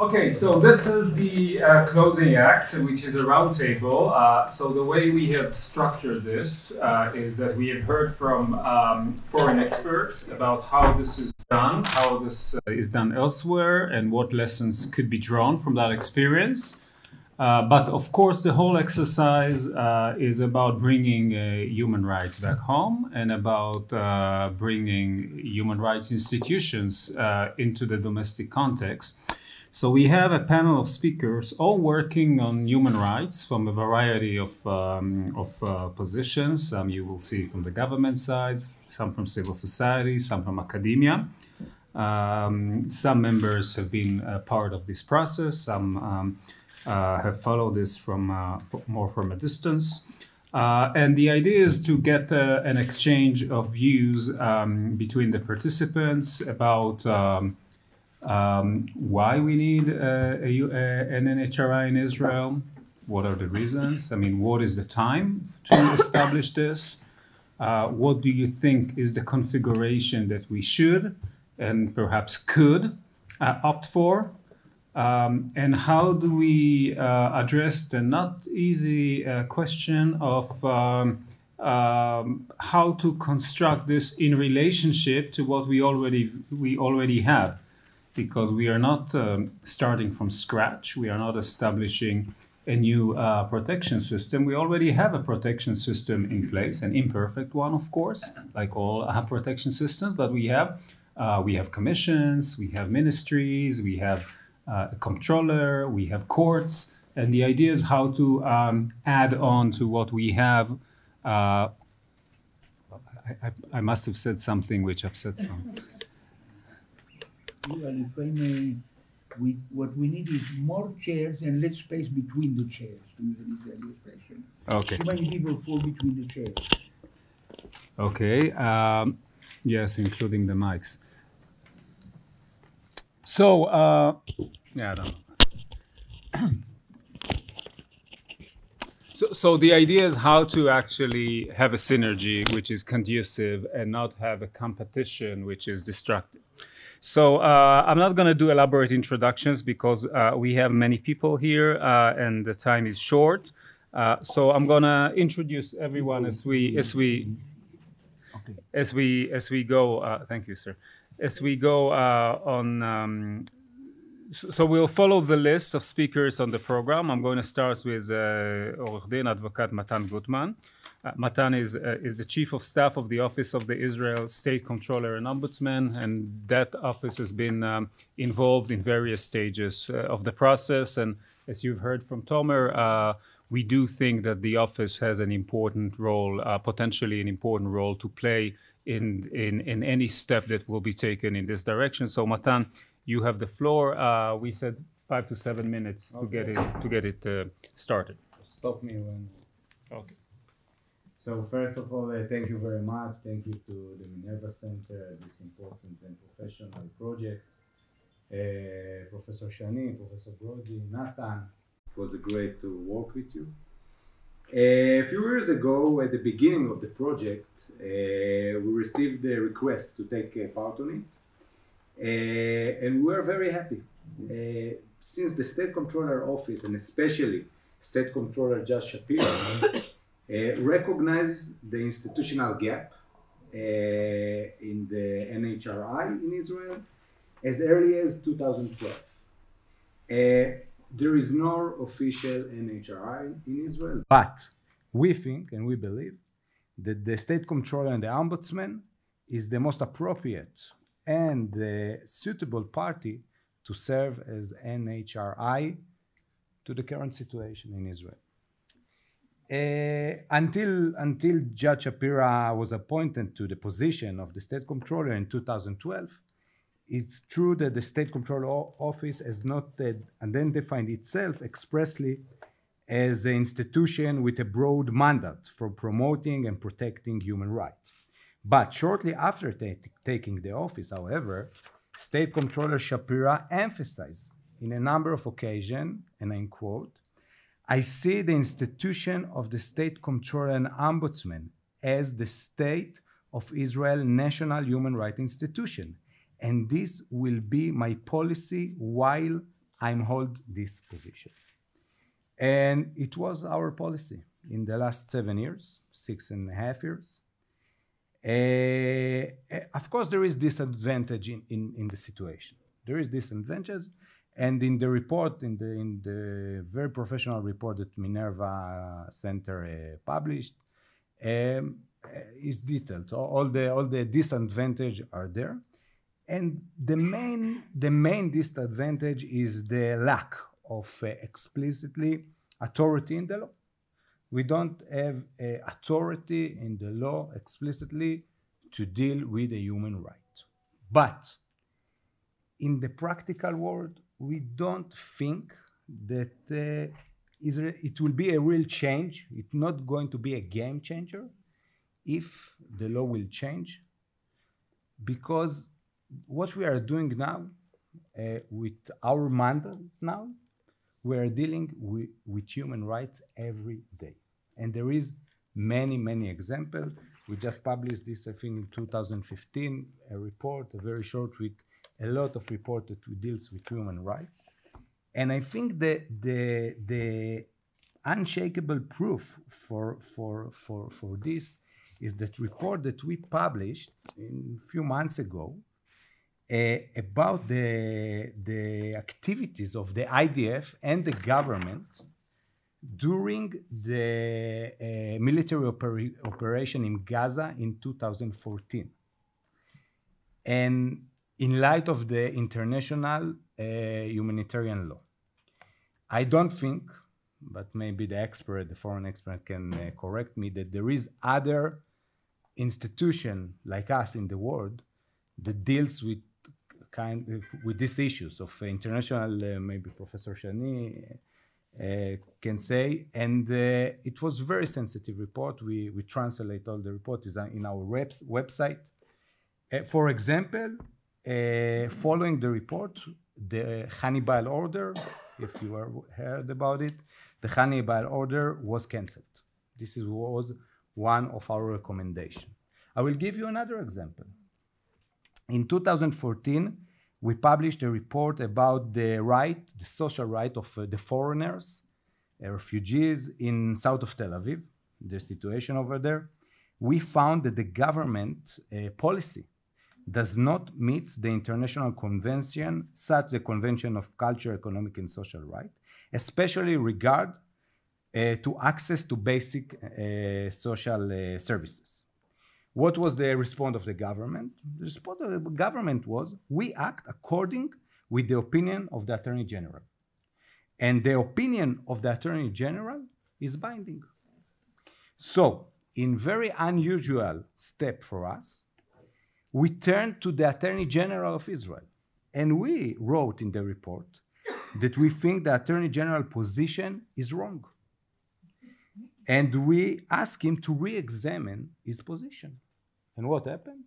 Okay, so this is the closing act, which is a roundtable. So the way we have structured this is that we have heard from foreign experts about how this is done, how this is done elsewhere, and what lessons could be drawn from that experience. But of course, the whole exercise is about bringing human rights back home and about bringing human rights institutions into the domestic context. So we have a panel of speakers all working on human rights from a variety of positions. Some you will see from the government side, some from civil society, some from academia. Some members have been part of this process. Some have followed this from more from a distance. And the idea is to get an exchange of views between the participants about why we need an NHRI in Israel. What are the reasons? I mean, what is the time to establish this? What do you think is the configuration that we should and perhaps could opt for? And how do we address the not easy question of how to construct this in relationship to what we already have? Because we are not starting from scratch. We are not establishing a new protection system. We already have a protection system in place, an imperfect one, of course, like all protection systems. But we have commissions, we have ministries, we have a controller, we have courts, and the idea is how to add on to what we have. I must have said something which upset some. Well, if I may, what we need is more chairs and less space between the chairs, to use an Israeli expression. Okay. Too many people fall between the chairs. Okay. Yes, including the mics. So, yeah, I don't know. So the idea is how to actually have a synergy which is conducive and not have a competition which is destructive. So I'm not going to do elaborate introductions because we have many people here and the time is short. So I'm going to introduce everyone as we go. Thank you, sir. As we go on. So we'll follow the list of speakers on the program. I'm going to start with Orech Din Advocat Matan Gutman. Matan is the Chief of Staff of the Office of the Israel State Controller and Ombudsman, and that office has been involved in various stages of the process. And as you've heard from Tomer, we do think that the office has an important role, potentially an important role to play in any step that will be taken in this direction. So Matan, you have the floor. We said 5 to 7 minutes okay. to get it started. Stop me when. Okay. So first of all, thank you very much. Thank you to the Minerva Center, this important and professional project. Professor Shani, Professor Brody, Nathan. It was great to work with you. A few years ago, at the beginning of the project, we received a request to take part on it. And we were very happy. Since the State Controller Office, and especially State Controller Judge Shapiro, recognized the institutional gap in the NHRI in Israel as early as 2012. There is no official NHRI in Israel. But we think and we believe that the State Controller and the Ombudsman is the most appropriate and the suitable party to serve as NHRI to the current situation in Israel. Until Judge Shapira was appointed to the position of the State Controller in 2012, it's true that the State Controller Office has not identified itself expressly as an institution with a broad mandate for promoting and protecting human rights. But shortly after taking the office, however, State Controller Shapira emphasized in a number of occasions, and I quote, "I see the institution of the State Controller and Ombudsman as the State of Israel national human rights institution, and this will be my policy while I'm hold this position. And it was our policy in the last 7 years, 6.5 years. Of course, there is disadvantage in the situation. There is disadvantage, and in the report, in the very professional report that Minerva Center published, is detailed. So all the disadvantage are there, and the main disadvantage is the lack of explicitly authority in the law. We don't have authority in the law explicitly to deal with a human right. But in the practical world, we don't think that it will be a real change. It's not going to be a game changer if the law will change, because what we are doing now with our mandate now, we are dealing with human rights every day. And there is many examples. We just published this, I think, in 2015, a report, a very short with a lot of report that deals with human rights. And I think the unshakable proof for this is that report that we published a few months ago about the activities of the IDF and the government during the military operation in Gaza in 2014. And in light of the international humanitarian law. I don't think, but maybe the foreign expert can correct me, that there is other institution like us in the world that deals with these issues of international, maybe Professor Shani can say, and it was very sensitive report. We translate all the report is in our website. For example, following the report, the Hannibal order, if you heard about it, the Hannibal order was cancelled. This was one of our recommendations. I will give you another example. In 2014, we published a report about the social right of the foreigners, refugees in south of Tel Aviv, the situation over there. We found that the government policy does not meet the international convention, such the Convention of Culture, Economic and Social Rights, especially regard to access to basic social services. What was the response of the government? The response of the government was, we act according with the opinion of the Attorney General. And the opinion of the Attorney General is binding. So, in very unusual step for us, we turned to the Attorney General of Israel. And we wrote in the report that we think the Attorney General position is wrong. And we asked him to re-examine his position. And what happened?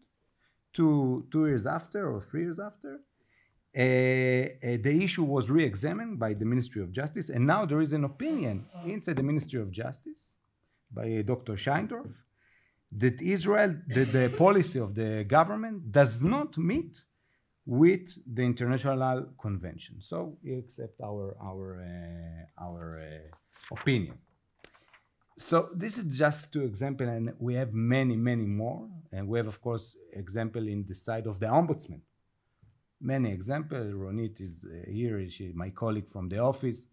Two years after or 3 years after, the issue was re-examined by the Ministry of Justice. And now there is an opinion inside the Ministry of Justice by Dr. Scheindorf that the policy of the government does not meet with the international convention. So we accept our opinion. So this is just 2 examples, and we have many more. And we have, of course, example in the side of the ombudsman. Many examples. Ronit is here. She, my colleague from the office.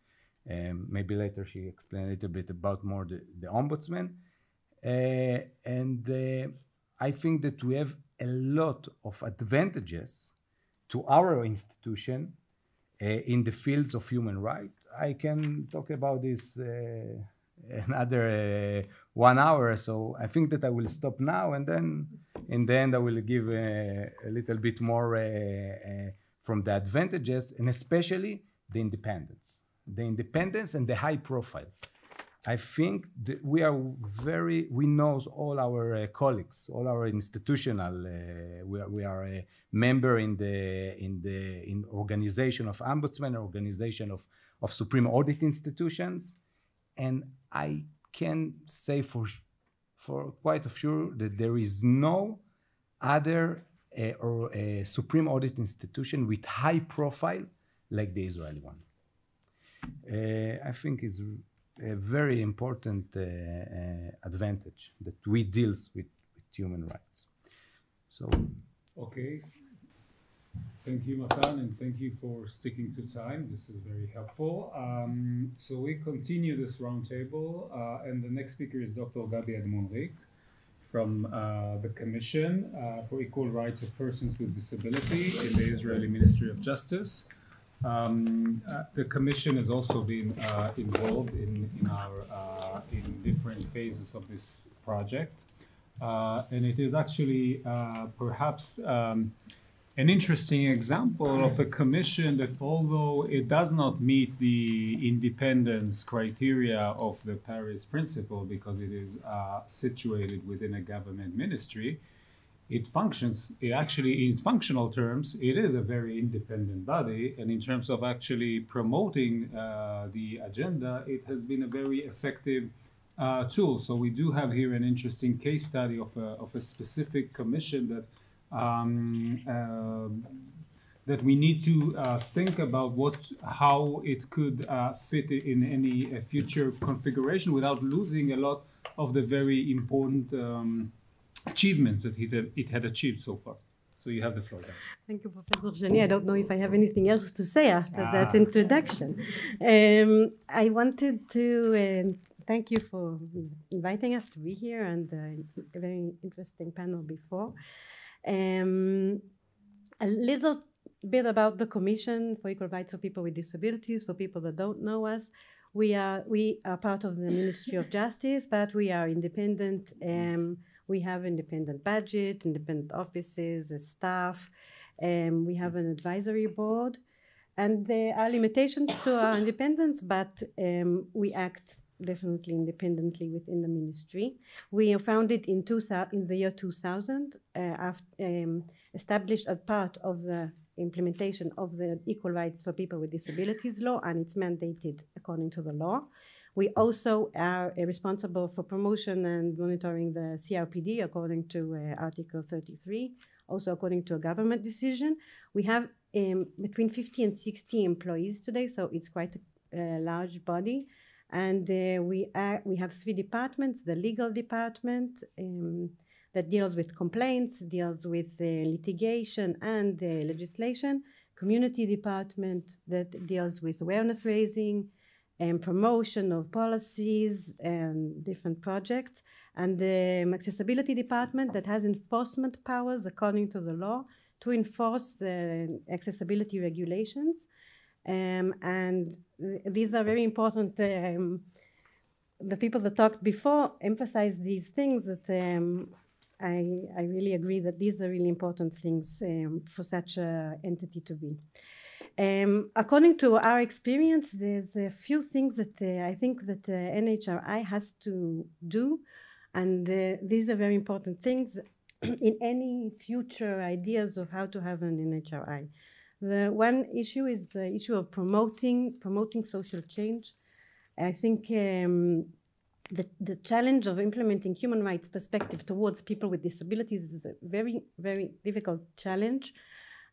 Maybe later she explain a little bit about more the ombudsman. And I think that we have a lot of advantages to our institution in the fields of human rights. I can talk about this another 1 hour, so I think that I will stop now, and then in the end I will give a little bit more from the advantages, and especially the independence and the high profile. I think that we know all our colleagues, all our institutional. We are a member in organization of ombudsman, organization of Supreme Audit institutions, and I can say for quite sure that there is no other Supreme Audit institution with high profile like the Israeli one. I think is a very important advantage that we deals with human rights. So, okay. Thank you, Matan, and thank you for sticking to time. This is very helpful. So we continue this roundtable, and the next speaker is Dr. Gabi Edmonrik from the Commission for Equal Rights of Persons with Disability in the Israeli Ministry of Justice. The Commission has also been involved in different phases of this project, and it is actually perhaps an interesting example of a commission that, although it does not meet the independence criteria of the Paris Principle because it is situated within a government ministry, it functions, in functional terms, it is a very independent body, and in terms of actually promoting the agenda, it has been a very effective tool. So we do have here an interesting case study of a specific commission that we need to think about how it could fit in any future configuration without losing a lot of the very important achievements that it had achieved so far. So you have the floor now. Thank you, Professor Shani. I don't know if I have anything else to say after that introduction. I wanted to thank you for inviting us to be here and a very interesting panel before. A little bit about the Commission for Equal Rights of People with Disabilities. For people that don't know us, we are part of the Ministry of Justice, but we are independent. We have independent budget, independent offices, staff. We have an advisory board, and there are limitations to our independence, but we act definitely independently within the ministry. We are founded in the year 2000, established as part of the implementation of the Equal Rights for People with Disabilities law, and it's mandated according to the law. We also are responsible for promotion and monitoring the CRPD according to Article 33, also according to a government decision. We have between 50 and 60 employees today, so it's quite a large body. And we have 3 departments: the legal department that deals with complaints, deals with litigation and legislation, community department that deals with awareness raising and promotion of policies and different projects, and the accessibility department that has enforcement powers according to the law to enforce the accessibility regulations. And these are very important. The people that talked before emphasized these things that I really agree that these are really important things for such an entity to be. According to our experience, there's a few things that I think that NHRI has to do, and these are very important things in any future ideas of how to have an NHRI. The one issue is the issue of promoting social change. I think the challenge of implementing human rights perspective towards people with disabilities is a very, very difficult challenge.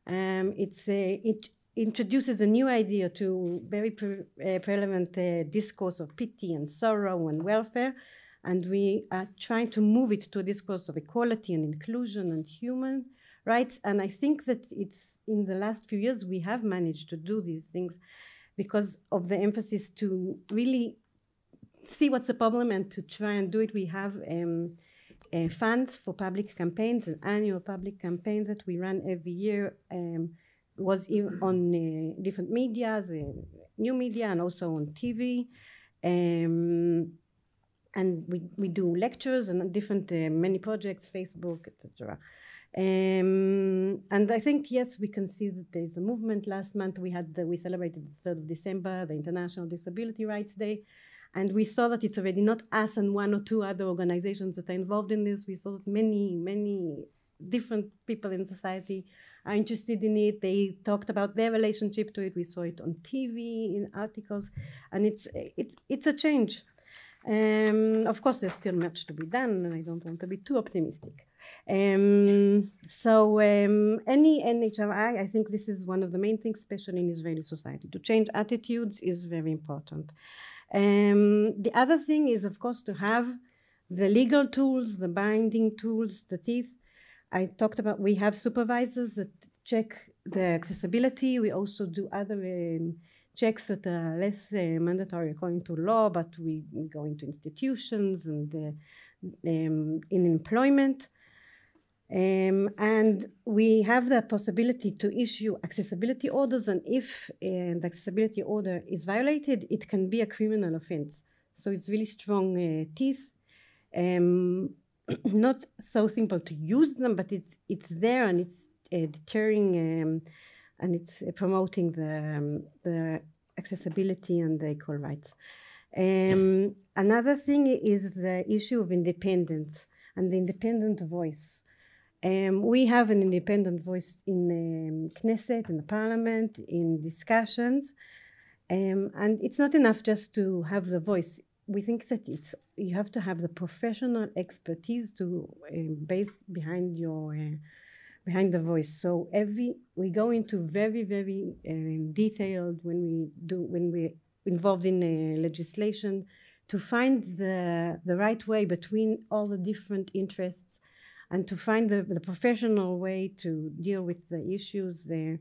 It introduces a new idea to very prevalent discourse of pity and sorrow and welfare, and we are trying to move it to a discourse of equality and inclusion and human rights. And I think that it's in the last few years we have managed to do these things because of the emphasis to really see what's the problem and to try and do it. We have funds for public campaigns, and annual public campaigns that we run every year. Was on different medias, new media, and also on TV. And we do lectures and different many projects, Facebook, etc. And I think, yes, we can see that there's a movement. Last month we celebrated the 3rd of December, the International Disability Rights Day, and we saw that it's already not us and 1 or 2 other organizations that are involved in this. We saw that many different people in society are interested in it. They talked about their relationship to it. We saw it on TV, in articles, and it's a change. Of course, there's still much to be done, and I don't want to be too optimistic. Any NHRI, I think this is one of the main things, especially in Israeli society. To change attitudes is very important. The other thing is, of course, to have the legal tools, the binding tools, the teeth. I talked about, we have supervisors that check the accessibility. We also do other checks that are less mandatory according to law, but we go into institutions and in employment. And we have the possibility to issue accessibility orders, and if the accessibility order is violated, it can be a criminal offense. So it's really strong teeth. Not so simple to use them, but it's there, and it's deterring and it's promoting the accessibility and the equal rights. Another thing is the issue of independence and the independent voice. We have an independent voice in Knesset, in the parliament, in discussions, and it's not enough just to have the voice. We think that you have to have the professional expertise to base behind the voice. So we go into very, very detailed when we're involved in legislation to find the right way between all the different interests, and to find the professional way to deal with the issues there.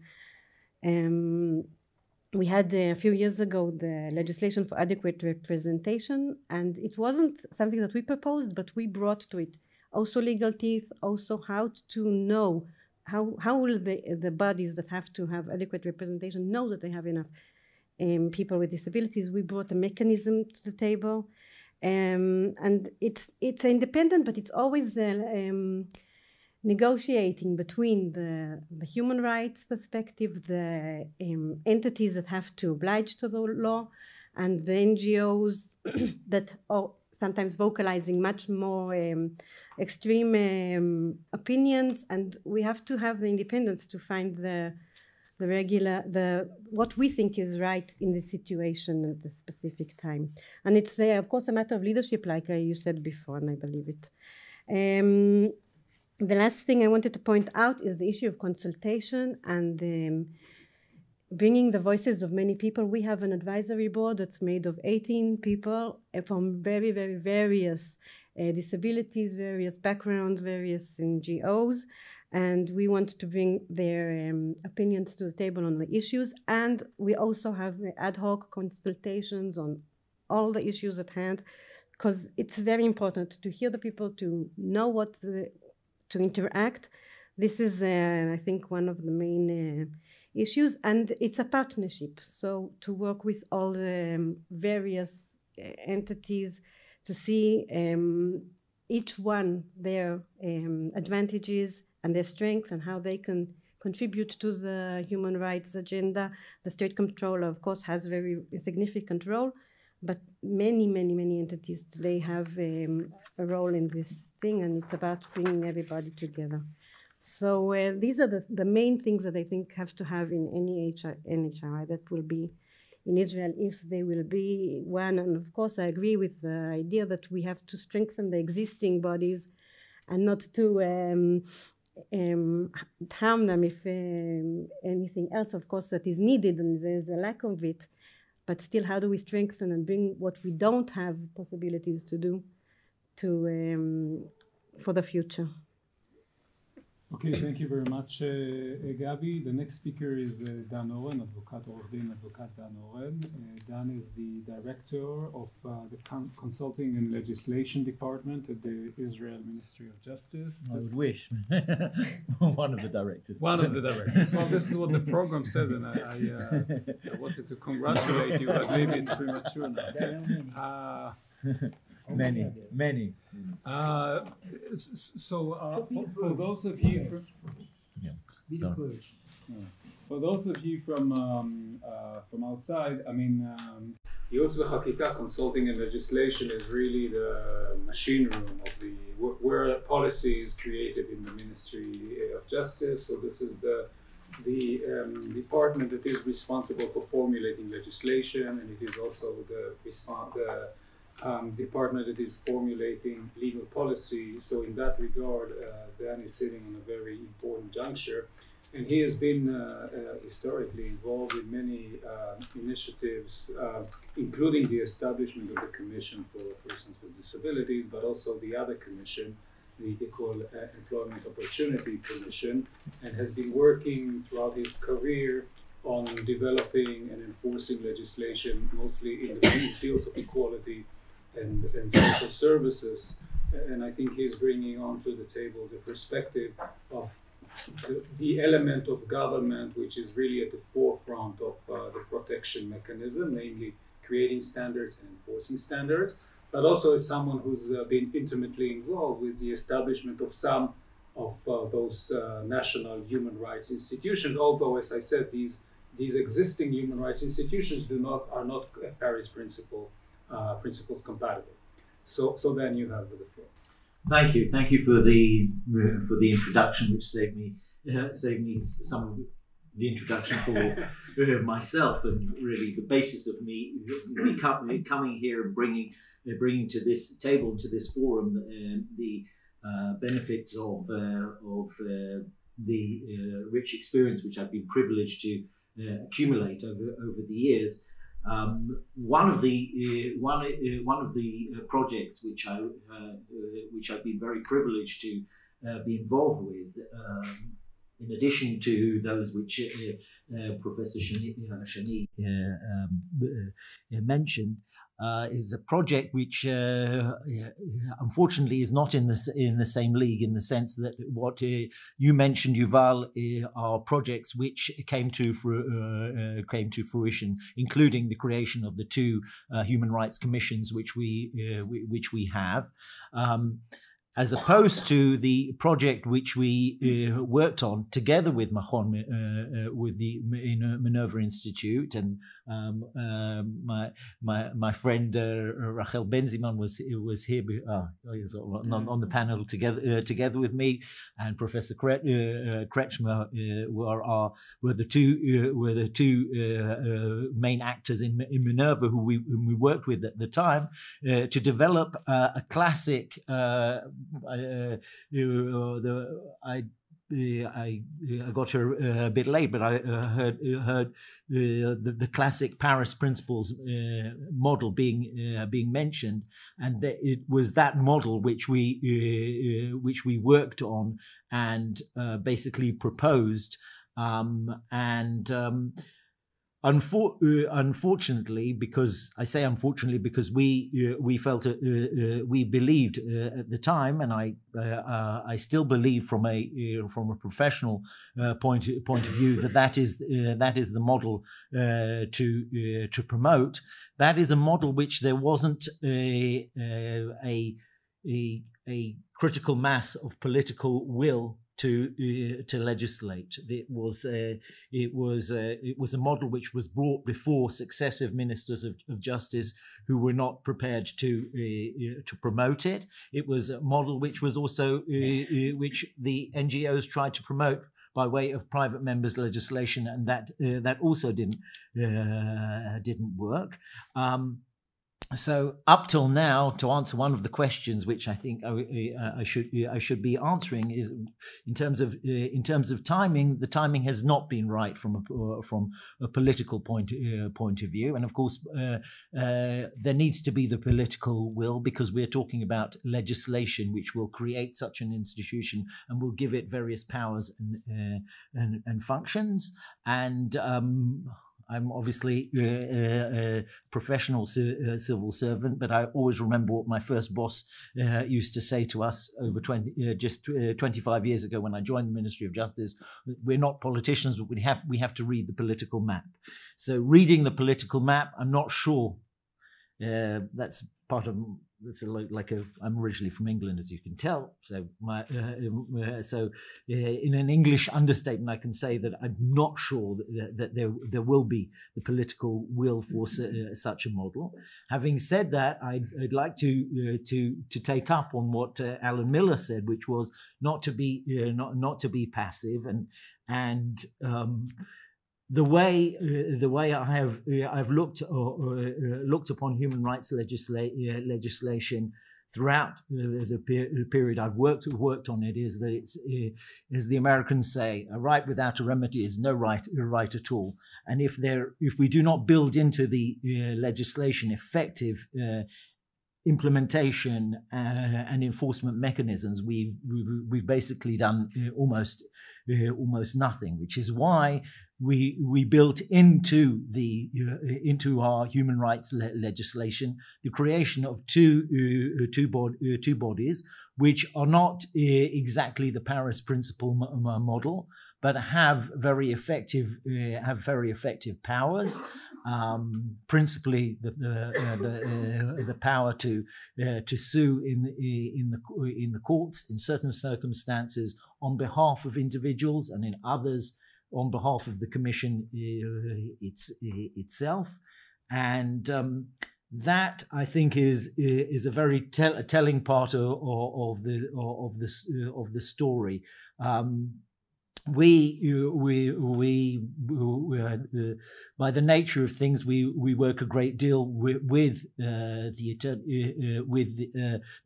We had a few years ago the legislation for adequate representation, and it wasn't something that we proposed, but we brought to it also legal teeth, also how to know, how will the bodies that have to have adequate representation know that they have enough people with disabilities. We brought a mechanism to the table. And it's independent, but it's always negotiating between the human rights perspective, the entities that have to oblige to the law, and the NGOs that are sometimes vocalizing much more extreme opinions. And we have to have the independence to find what we think is right in the situation at the specific time. And it's of course a matter of leadership, like you said before, and I believe it. The last thing I wanted to point out is the issue of consultation and bringing the voices of many people. We have an advisory board that's made of 18 people from very, very various disabilities, various backgrounds, various NGOs. And we want to bring their opinions to the table on the issues. And we also have ad hoc consultations on all the issues at hand, because it's very important to hear the people, to know to interact. This is, I think, one of the main issues. And it's a partnership. So to work with all the various entities to see each one their advantages and their strengths and how they can contribute to the human rights agenda. The state controller, of course, has a very significant role, but many, many, many entities today have a role in this thing, and it's about bringing everybody together. So these are the main things that I think have to have in any NHRI that will be in Israel, if they will be one. And of course, I agree with the idea that we have to strengthen the existing bodies and not to harm them if anything else, of course, that is needed, and there's a lack of it. But still, how do we strengthen and bring what we don't have possibilities to do for the future? Okay, thank you very much, Gabi. The next speaker is Dan Oren, Advocat Dan Oren. Dan is the director of the Consulting and Legislation Department at the Israel Ministry of Justice. I would wish. One of the directors. One of the directors. Well, this is what the program says, and I wanted to congratulate you, but maybe it's premature now. Many. For those of you from outside, I mean, ייעוץ וחקיקה, consulting and legislation is really the machine room of where policy is created in the Ministry of Justice. So this is the department that is responsible for formulating legislation, and it is also the department that is formulating legal policy. So in that regard, Dan is sitting on a very important juncture. And he has been historically involved in many initiatives, including the establishment of the Commission for Persons with Disabilities, but also the other commission, the Equal Employment Opportunity Commission, and has been working throughout his career on developing and enforcing legislation, mostly in the fields of equality and social services. And I think he's bringing onto the table the perspective of the element of government which is really at the forefront of the protection mechanism, namely creating standards and enforcing standards, but also as someone who's been intimately involved with the establishment of some of those national human rights institutions, although, as I said, these existing human rights institutions are not Paris principles compatible. So then you have the floor. Thank you for the introduction, which saved me some of the introduction for myself, and really the basis of me coming here and bringing to this table, to this forum, the benefits of the rich experience which I've been privileged to accumulate over the years. One of the projects which I've been very privileged to be involved with, in addition to those which Professor Shani mentioned, is a project which unfortunately is not in the same league, in the sense that what you mentioned, Yuval, are projects which came to fruition, including the creation of the two human rights commissions which we have. As opposed to the project which we worked on together with Machon, with the Minerva Institute, and my friend Rachel Benziman was here on the panel together with me, and Professor Kretschmer were the two main actors in Minerva whom we worked with at the time to develop a classic. I got here a bit late, but I heard the classic Paris principles model being mentioned, and it was that model which we worked on and basically proposed, Unfortunately, because we felt we believed at the time, and I still believe from a professional point of view that is the model to promote. That is a model which there wasn't a critical mass of political will to legislate. It was a model which was brought before successive ministers of justice who were not prepared to promote it. It was a model which was also which the NGOs tried to promote by way of private members' legislation, and that also didn't work. So up till now, to answer one of the questions which I think I should be answering, is in terms of timing. The timing has not been right from a political point of view, and of course there needs to be the political will, because we're talking about legislation which will create such an institution and will give it various powers and functions. And I'm obviously a professional civil servant, but I always remember what my first boss used to say to us over 25 years ago when I joined the Ministry of Justice. We're not politicians, but we have to read the political map. So reading the political map, I'm not sure. That's part of. It's I'm originally from England, as you can tell. So in an English understatement, I can say that I'm not sure that there will be the political will for such a model. Having said that, I'd like to take up on what Alan Miller said, which was not to be passive, and the way I've looked upon human rights legislation throughout the period I've worked on it is that it's, as the Americans say, a right without a remedy is no right at all. And if we do not build into the legislation effective implementation and enforcement mechanisms, we've basically done almost nothing, which is why we built into our human rights legislation the creation of two bodies, which are not exactly the Paris Principle model, but have very effective powers. Principally, the power to sue in the courts in certain circumstances on behalf of individuals, and in others on behalf of the Commission itself. And that, I think, is a very telling part of the story. By the nature of things, we work a great deal with the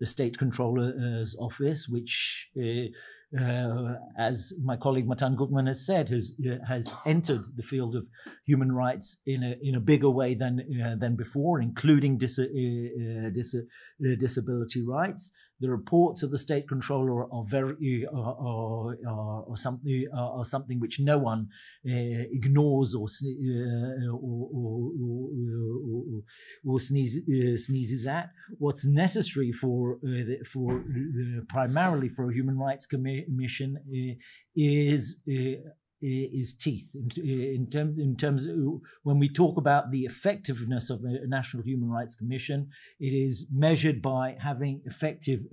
State Controller's Office, which, as my colleague Matan Gutman has said, has entered the field of human rights in a bigger way than before, including disability rights. The reports of the State Controller are something which no one ignores or sneezes at. What's necessary primarily for a human rights commission is teeth. In terms of, when we talk about the effectiveness of a National Human Rights Commission, it is measured by having effective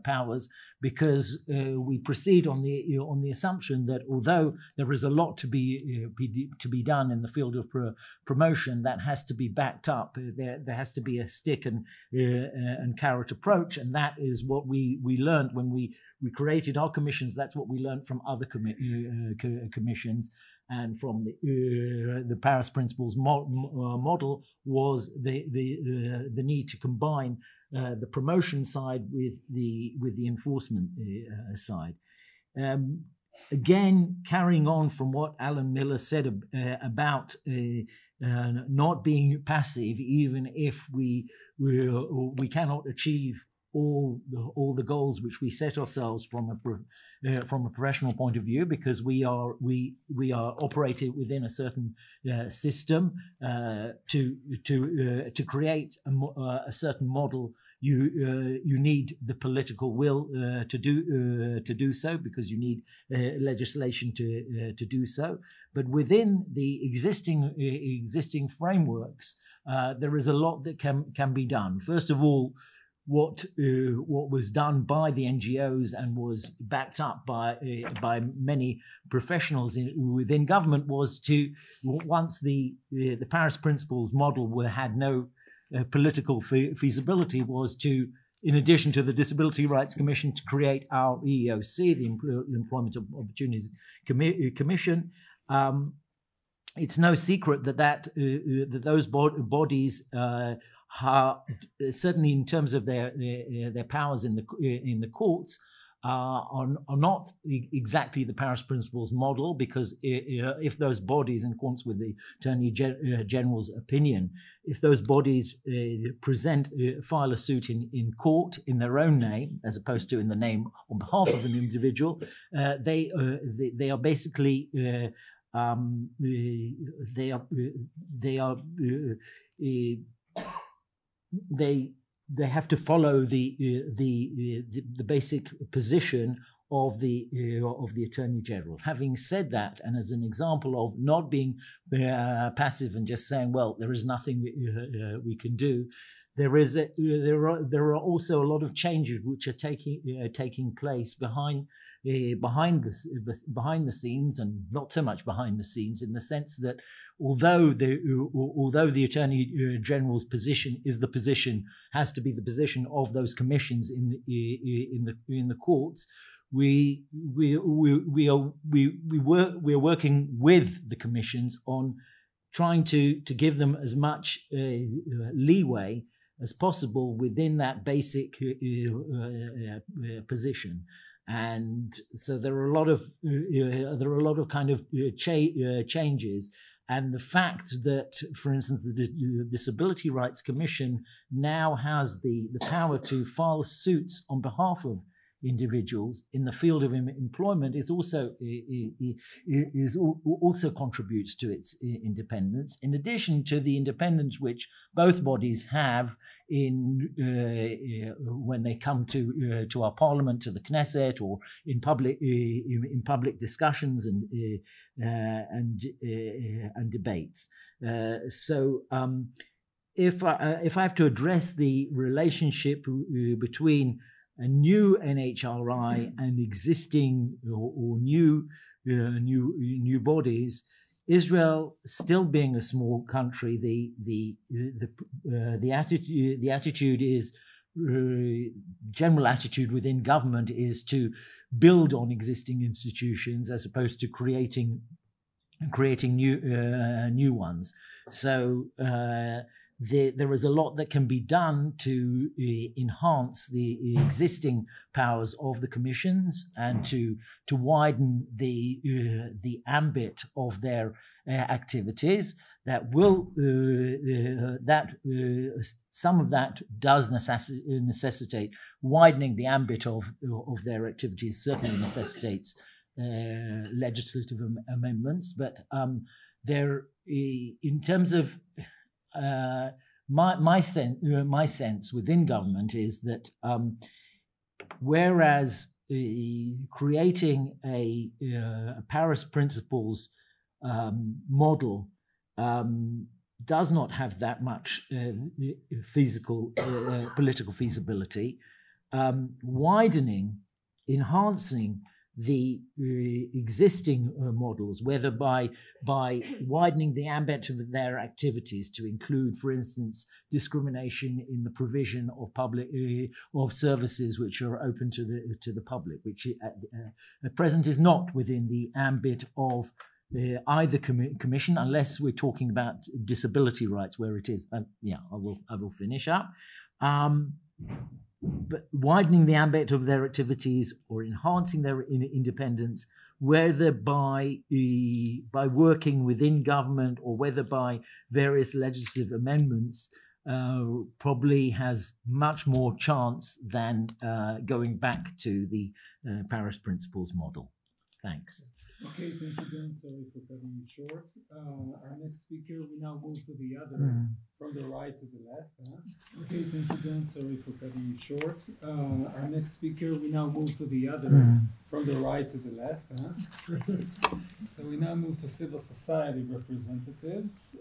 powers, because we proceed on the assumption that although there is a lot to be done in the field of promotion, that has to be backed up. There has to be a stick and carrot approach, and that is what we learned when we created our commissions. That's what we learned from other commissions, and from the Paris Principles model was the need to combine the promotion side with the enforcement side. Again, carrying on from what Alan Miller said about not being passive, even if we cannot achieve all the goals which we set ourselves from a professional point of view, because we are operated within a certain system. To create a certain model, you need the political will to do so, because you need legislation to do so. But within the existing frameworks, there is a lot that can be done. First of all, what was done by the NGOs and was backed up by many professionals within government was to, once the Paris Principles model had no political feasibility, was to, in addition to the Disability Rights Commission, to create our EEOC, the Employment Opportunities Commission. It's no secret that those bodies certainly in terms of their powers in the courts are not exactly the Paris Principles model, because if those bodies, in accordance with the Attorney General's opinion, if those bodies file a suit in court in their own name, as opposed to in the name on behalf of an individual, they are basically they have to follow the basic position of the Attorney General. Having said that, and as an example of not being passive and just saying, well, there is nothing we can do, there are also a lot of changes which are taking place behind the scenes, and not so much behind the scenes, in the sense that although the Attorney General's position has to be the position of those commissions in the courts, we are working with the commissions on trying to give them as much leeway as possible within that basic position. And so there are a lot of kind of changes. And the fact that, for instance, the Disability Rights Commission now has the power to file suits on behalf of individuals in the field of employment is also contributes to its independence, in addition to the independence which both bodies have in when they come to our parliament, to the Knesset, or in public discussions and debates. So if I have to address the relationship between a new NHRI and existing or new bodies, Israel, still being a small country, the attitude is general attitude within government is to build on existing institutions as opposed to creating new ones. So there is a lot that can be done to enhance the existing powers of the commissions and to widen the ambit of their activities. That will some of that does necessitate widening the ambit of their activities. Certainly necessitates legislative amendments, but there, in terms of my sense within government is that whereas creating a Paris Principles model does not have that much political feasibility, enhancing the existing models, whether by widening the ambit of their activities to include, for instance, discrimination in the provision of public of services which are open to the public, which at present is not within the ambit of either commission, unless we're talking about disability rights, where it is. I will finish up. But widening the ambit of their activities or enhancing their independence, whether by working within government or whether by various legislative amendments, probably has much more chance than going back to the Paris Principles model. Thanks. Okay, thank you, Dan. Sorry for cutting you short. Our next speaker, we now move to the other, from the right to the left. Okay, thank you, Dan. Sorry for cutting you short. Our next speaker, we now move to the other, from the right to the left. So we now move to civil society representatives.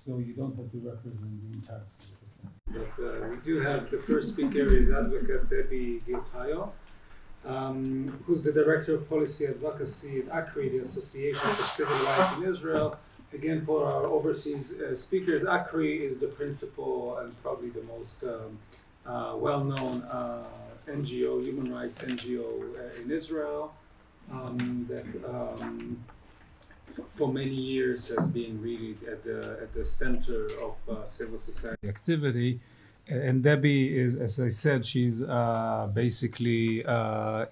So you don't have to represent the entire civil society. But we do have, the first speaker is Advocate Debbie Gilchayo, who's the Director of Policy Advocacy at ACRI, the Association for Civil Rights in Israel. Again, for our overseas speakers, ACRI is the principal and probably the most well-known NGO, human rights NGO in Israel, that for many years has been really at the center of civil society activity. And Debbie is, as I said, she's basically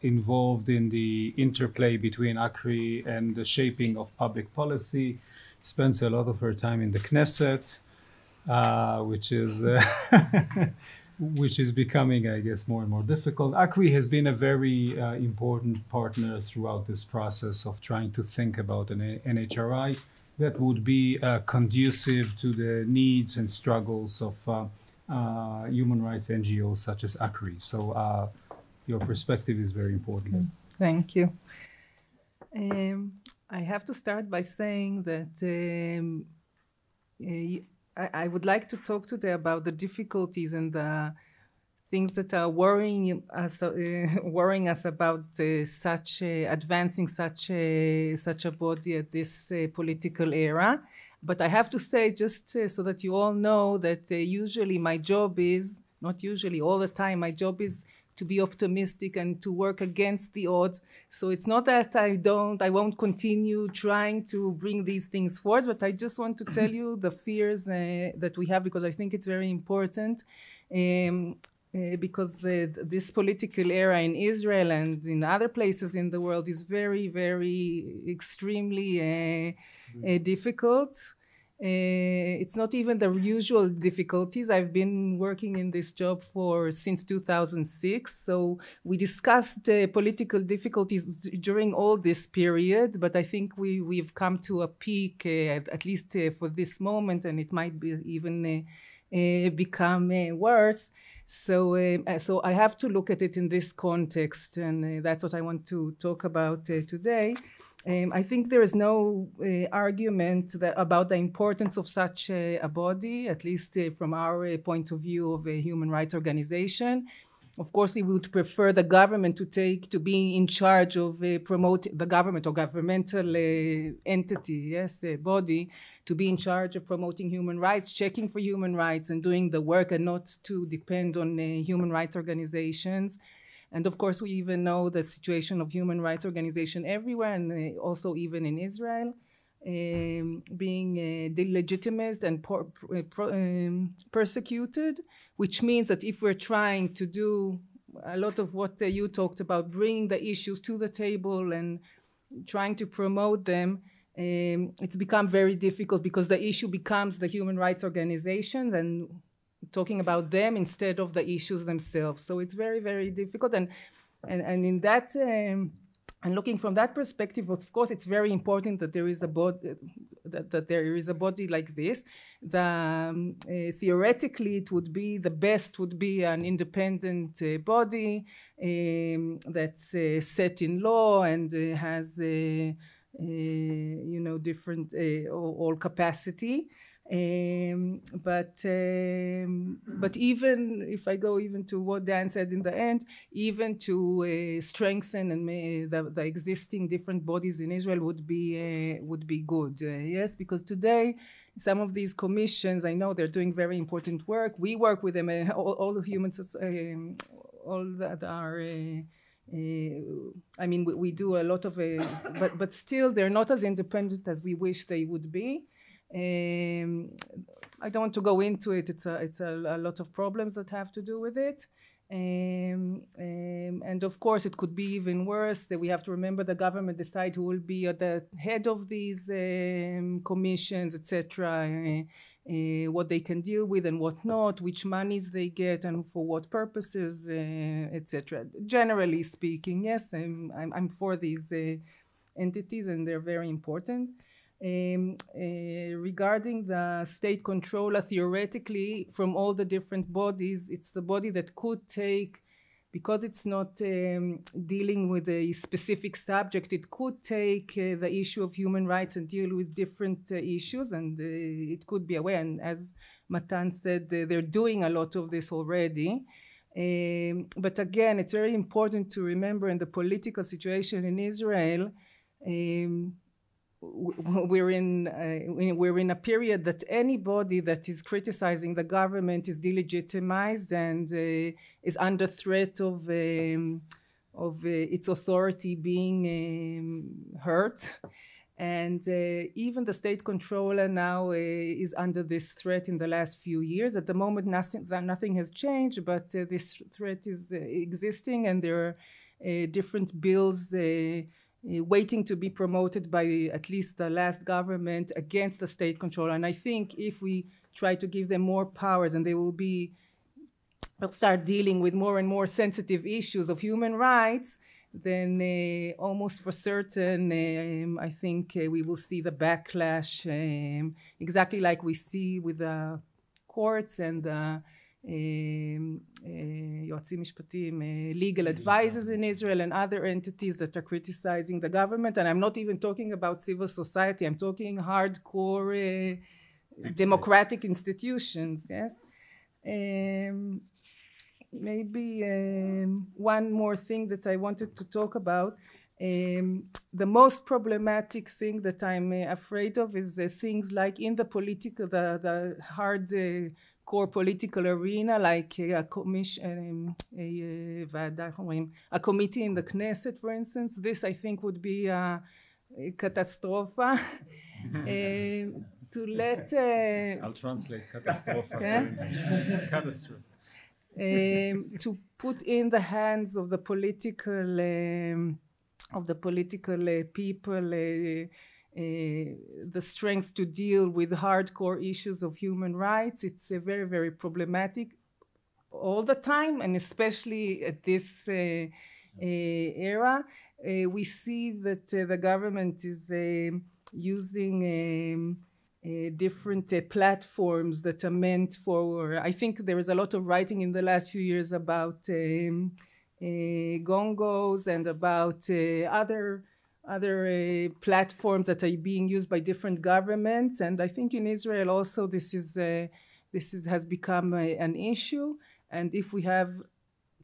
involved in the interplay between ACRI and the shaping of public policy. Spends a lot of her time in the Knesset, which is becoming, I guess, more and more difficult. ACRI has been a very important partner throughout this process of trying to think about an NHRI that would be conducive to the needs and struggles of human rights NGOs such as ACRI. So your perspective is very important. Thank you. I have to start by saying that I would like to talk today about the difficulties and the things that are worrying us about advancing such a body at this political era. But I have to say, just so that you all know, that usually my job is, not usually, all the time, my job is be optimistic and to work against the odds. So it's not that I won't continue trying to bring these things forth, but I just want to tell you the fears that we have, because I think it's very important. Because this political era in Israel and in other places in the world is very, very extremely difficult. It's not even the usual difficulties. I've been working in this job since 2006, so we discussed political difficulties during all this period, but I think we've come to a peak, at least for this moment, and it might be even become worse. So I have to look at it in this context, and that's what I want to talk about today. I think there is no argument about the importance of such a body, at least from our point of view of a human rights organization. Of course, we would prefer the government to be in charge of promoting the government or governmental entity, body, to be in charge of promoting human rights, checking for human rights, and doing the work, and not to depend on human rights organizations. And of course, we even know the situation of human rights organization everywhere, and also even in Israel, being delegitimized and persecuted, which means that if we're trying to do a lot of what you talked about, bringing the issues to the table and trying to promote them, it's become very difficult, because the issue becomes the human rights organizations and talking about them instead of the issues themselves. So it's very, very difficult. And in that, and looking from that perspective, of course, it's very important that there is a body, that there is a body like this. Theoretically, it would be, the best would be an independent body that's set in law and has, different, all capacity. But even if I go even to what Dan said in the end, even to strengthen and the existing different bodies in Israel would be good. Yes, because today some of these commissions, I know they're doing very important work. We work with them, all the humans, all that are. I mean, we do a lot of, but still they're not as independent as we wish they would be. I don't want to go into it. It's a lot of problems that have to do with it, and of course it could be even worse. We have to remember the government decide who will be at the head of these commissions, etc. What they can deal with and what not, which monies they get and for what purposes, etc. Generally speaking, yes, I'm for these entities, and they're very important. Regarding the state controller, theoretically, from all the different bodies, it's the body that could take, because it's not dealing with a specific subject, it could take the issue of human rights and deal with different issues, and it could be a way. And as Matan said, they're doing a lot of this already. But again, it's very important to remember in the political situation in Israel, we're in a period that anybody that is criticizing the government is delegitimized and is under threat of its authority being hurt. And even the state controller now is under this threat in the last few years. At the moment, nothing has changed, but this threat is existing, and there are different bills waiting to be promoted by at least the last government against the state controller. And I think if we try to give them more powers, and they'll start dealing with more and more sensitive issues of human rights, then almost for certain, I think we will see the backlash, exactly like we see with the courts and the יועצים משפטיים, legal advisors in Israel and other entities that are criticizing the government. And I'm not even talking about civil society, I'm talking hardcore democratic institutions, yes. Maybe one more thing that I wanted to talk about. The most problematic thing that I'm afraid of is things like in the political, the hard core political arena, like a commission, a committee in the Knesset, for instance. This, I think, would be a catastrophe. To let I'll translate catastrophe. Catastrophe. To put in the hands of the political people the strength to deal with hardcore issues of human rights. It's very, very problematic all the time, and especially at this era. We see that the government is using different platforms that are meant for, I think there is a lot of writing in the last few years about gongos and about other platforms that are being used by different governments. And I think in Israel also this has become an issue. And if we have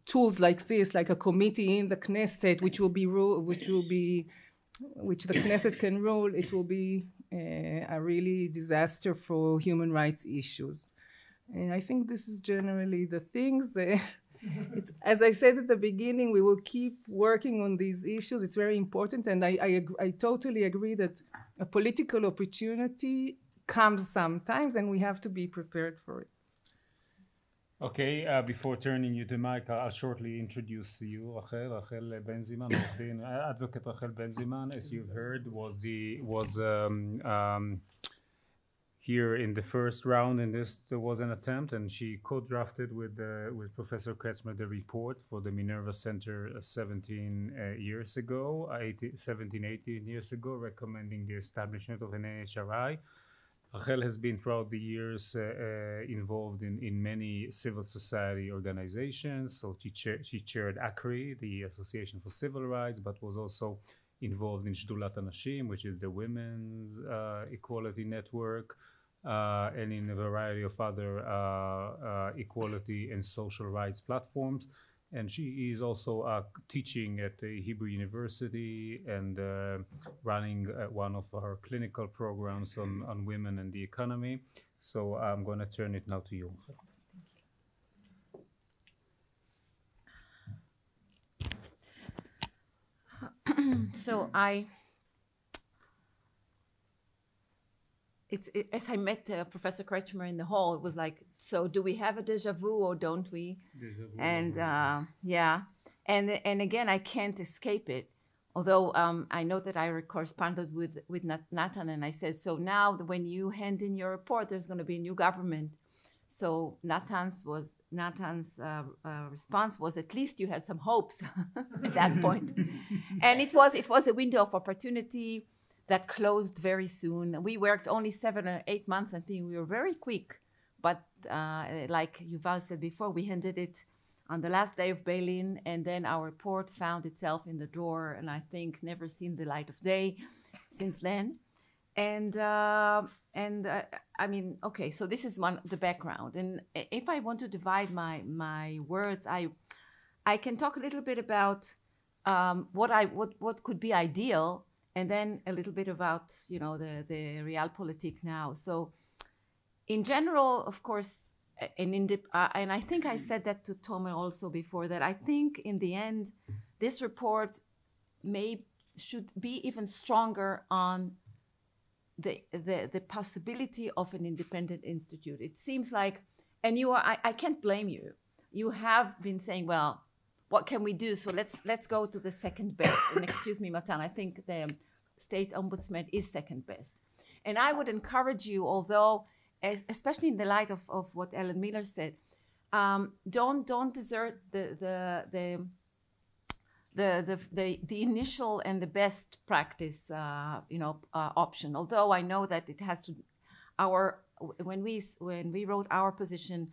tools like this, like a committee in the Knesset, which the Knesset can rule, it will be a really disaster for human rights issues. And I think this is generally the things. As I said at the beginning, we will keep working on these issues. It's very important, and I totally agree that a political opportunity comes sometimes, and we have to be prepared for it. Okay, before turning you to mic, I'll shortly introduce you, Rachel Benziman, Advocate Rachel Benziman, as you've heard, was here in the first round. In this, there was an attempt, and she co-drafted with Professor Kretzmer the report for the Minerva Center 18 years ago, recommending the establishment of an AHRI. Rachel has been throughout the years involved in many civil society organizations. So she chaired ACRI, the Association for Civil Rights, but was also involved in Shdulat Anashim, which is the Women's Equality Network, and in a variety of other equality and social rights platforms. And she is also teaching at the Hebrew University and running one of our clinical programs on women and the economy. So I'm going to turn it now to you. So as I met Professor Kretschmer in the hall, it was like, so do we have a deja vu or don't we? And yeah, and again, I can't escape it. Although I know that I corresponded with Natan, and I said, so now when you hand in your report, there's going to be a new government. So Natan's response was, at least you had some hopes at that point. And it was a window of opportunity that closed very soon. We worked only 7 or 8 months. I think we were very quick. But like Yuval said before, we handed it on the last day of bail-in, and then our report found itself in the drawer, and I think never seen the light of day since then. And I mean, okay, so this is the background. And if I want to divide my words, I can talk a little bit about what could be ideal, and then a little bit about, you know, the realpolitik now. So in general, of course, and I think I said that to Tomer also before, that I think in the end, this report should be even stronger on the possibility of an independent institute. It seems like, and I can't blame you. You have been saying, well, what can we do? So let's go to the second best. And excuse me, Matan, I think the state ombudsman is second best. And I would encourage you, although, especially in the light of what Ellen Miller said, don't desert the initial and the best practice, option. Although I know that it has to, when we wrote our position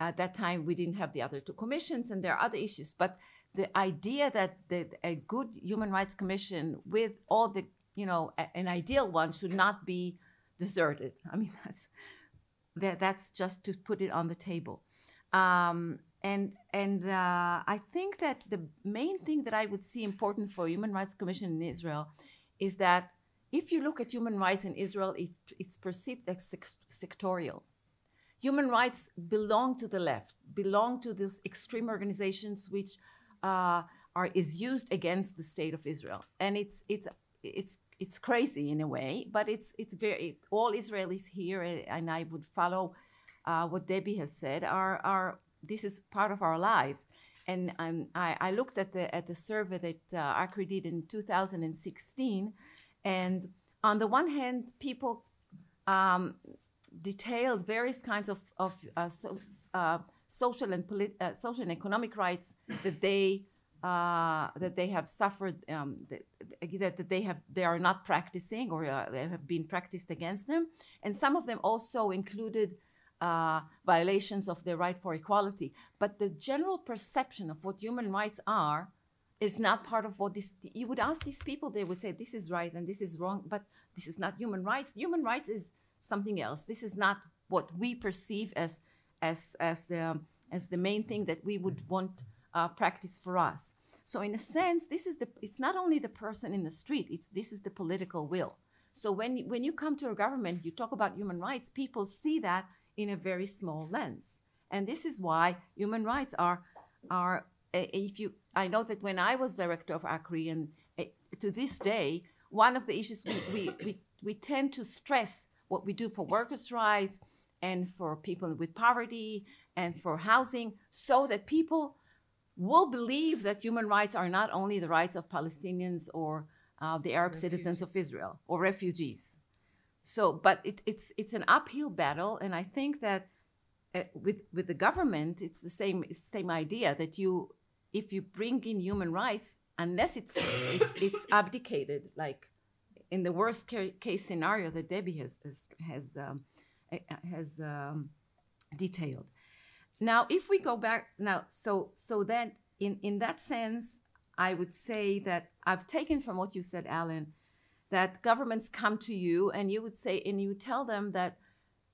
at that time, we didn't have the other two commissions, and there are other issues. But the idea that a good human rights commission with all the, an ideal one should not be deserted. I mean, that's just to put it on the table. And I think that the main thing that I would see important for Human Rights Commission in Israel is that if you look at human rights in Israel, it's perceived as sectorial. human rights belong to the left, belong to these extreme organizations which is used against the state of Israel. And it's crazy in a way, but it's very, all Israelis here, and I would follow what Debbie has said, this is part of our lives. And I looked at the survey that ACRI did in 2016, and on the one hand, people detailed various kinds of social and economic rights that they have suffered, that they are not practicing, or they have been practiced against them, and some of them also included violations of the right for equality. But the general perception of what human rights are is not part of what this. You would ask these people, they would say this is right and this is wrong, but this is not human rights. Human rights is something else. This is not what we perceive as the main thing that we would want practice for us. So in a sense, it's not only the person in the street, this is the political will. So when you come to a government, you talk about human rights, people see that in a very small lens. And this is why human rights are I know that when I was director of ACRI, and to this day, one of the issues we tend to stress what we do for workers' rights and for people with poverty and for housing, so that people will believe that human rights are not only the rights of Palestinians or the Arab citizens of Israel or refugees. So, but it's an uphill battle, and I think that with the government, it's the same idea that if you bring in human rights, unless it's abdicated, like in the worst case scenario that Debbie has detailed. Now, if we go back now, so then in that sense, I would say that I've taken from what you said, Alan, that governments come to you and you would say, and you would tell them that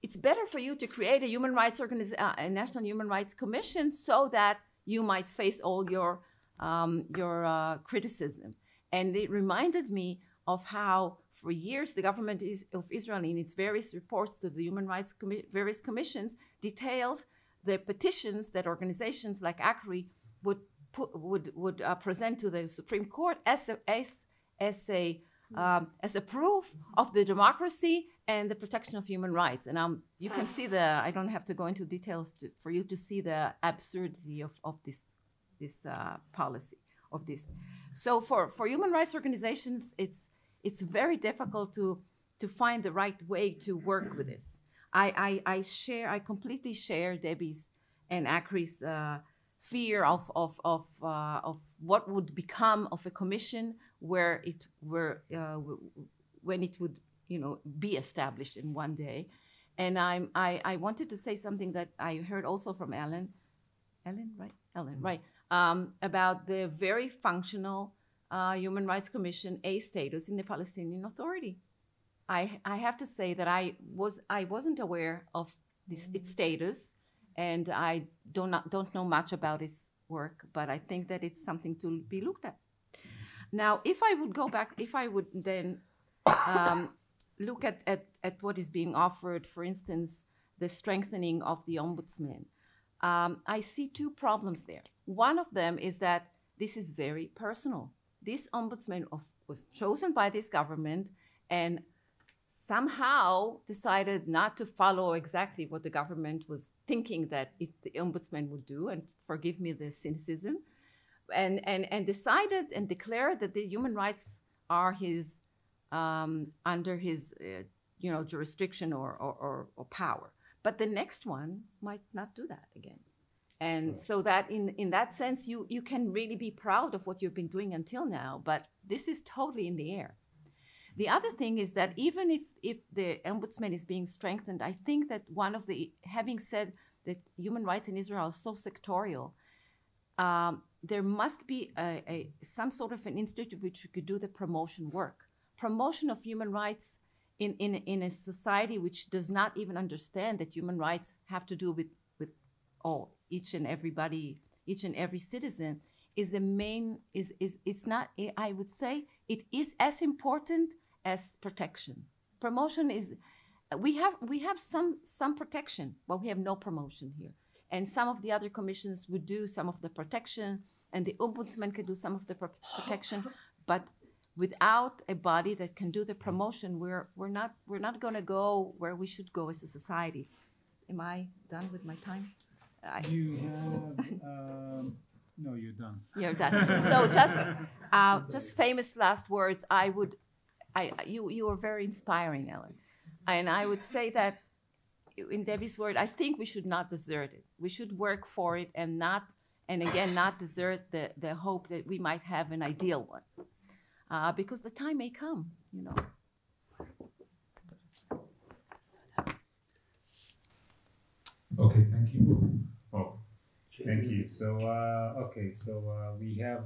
it's better for you to create a human rights a National Human Rights Commission, so that you might face all your criticism. And it reminded me of how, for years, the government of Israel, in its various reports to the human rights various commissions, details the petitions that organizations like ACRI would present to the Supreme Court as a proof of the democracy and the protection of human rights. And you can see I don't have to go into details for you to see the absurdity of this policy, of this. So for human rights organizations, it's very difficult to find the right way to work with this. I completely share Debbie's and ACRI's fear of what would become of a commission when it would be established in one day. And I wanted to say something that I heard also from Ellen, right? About the very functional Human Rights Commission A status in the Palestinian Authority. I have to say that I wasn't aware of its status, and I don't know much about its work, but I think that it's something to be looked at. Now, if I would go back, if I would then look at what is being offered, for instance, the strengthening of the ombudsman, I see two problems there. One of them is that this is very personal. This ombudsman was chosen by this government and somehow decided not to follow exactly what the government was thinking that the ombudsman would do, and forgive me the cynicism, and decided and declared that the human rights are his under his jurisdiction or power. But the next one might not do that again. And so that in that sense, you can really be proud of what you've been doing until now, but this is totally in the air. The other thing is that even if the ombudsman is being strengthened, I think that having said that human rights in Israel are so sectorial, there must be some sort of an institute which could do the promotion work. Promotion of human rights in a society which does not even understand that human rights have to do with each and every citizen is the main, it's not, I would say, it is as important as protection. Promotion we have some protection, but we have no promotion here. And some of the other commissions would do some of the protection, and the ombudsman could do some of the protection, but without a body that can do the promotion, we're not going to go where we should go as a society. Am I done with my time? You have no, you're done. You're done. So just famous last words. You were very inspiring, Ellen, and I would say that in Debbie's word, I think we should not desert it. We should work for it and again not desert the hope that we might have an ideal one, because the time may come, you know. Okay, thank you. Oh, thank you. So okay, so we have.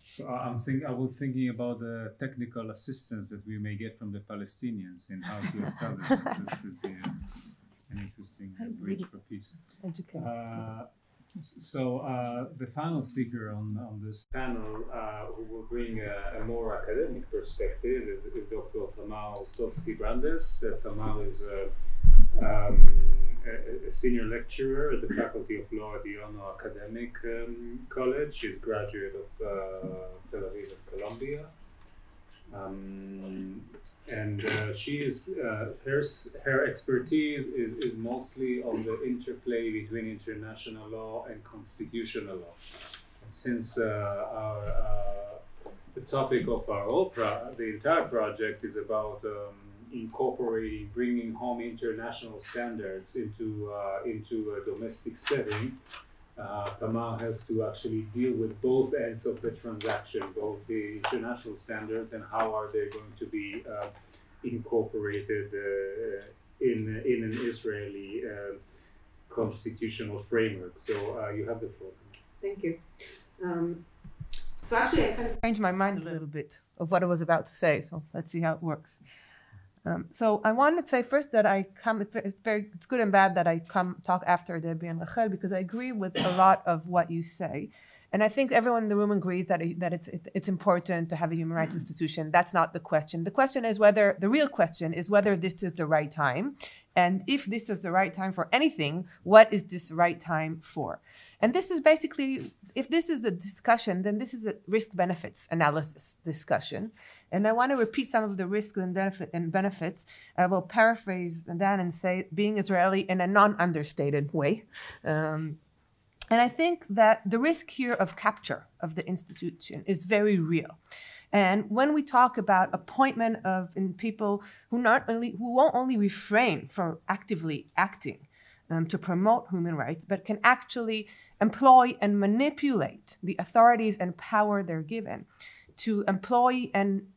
So I was thinking about the technical assistance that we may get from the Palestinians in how to establish it. This could be an interesting bridge for peace. So the final speaker on this panel, who will bring a more academic perspective, is Dr. Tamar Ostrovsky-Brandes. Tamar is a senior lecturer at the Faculty of Law at the Ono Academic College. She's a graduate of Tel Aviv and Columbia. And she is her expertise is mostly on the interplay between international law and constitutional law. Since the topic of our the entire project is about incorporating, bringing home international standards into a domestic setting, Tamar has to actually deal with both ends of the transaction, both the international standards and how are they going to be incorporated in an Israeli constitutional framework. So you have the floor. Thank you. So actually, I kind of changed my mind a little bit of what I was about to say. So let's see how it works. So I wanted to say first that it's good and bad that I come talk after Debbie and Rachel, because I agree with a lot of what you say. And I think everyone in the room agrees that it's important to have a human rights institution. That's not the question. The question is the real question is whether this is the right time. And if this is the right time for anything, what is this right time for? And this is basically, if this is the discussion, then this is a risk-benefits analysis discussion. And I want to repeat some of the risks and benefits. I will paraphrase Dan and say, being Israeli in a non-understated way. And I think that the risk here of capture of the institution is very real. And when we talk about appointment of people who won't only refrain from actively acting to promote human rights, but can actually employ and manipulate the authorities and power they're given to employ and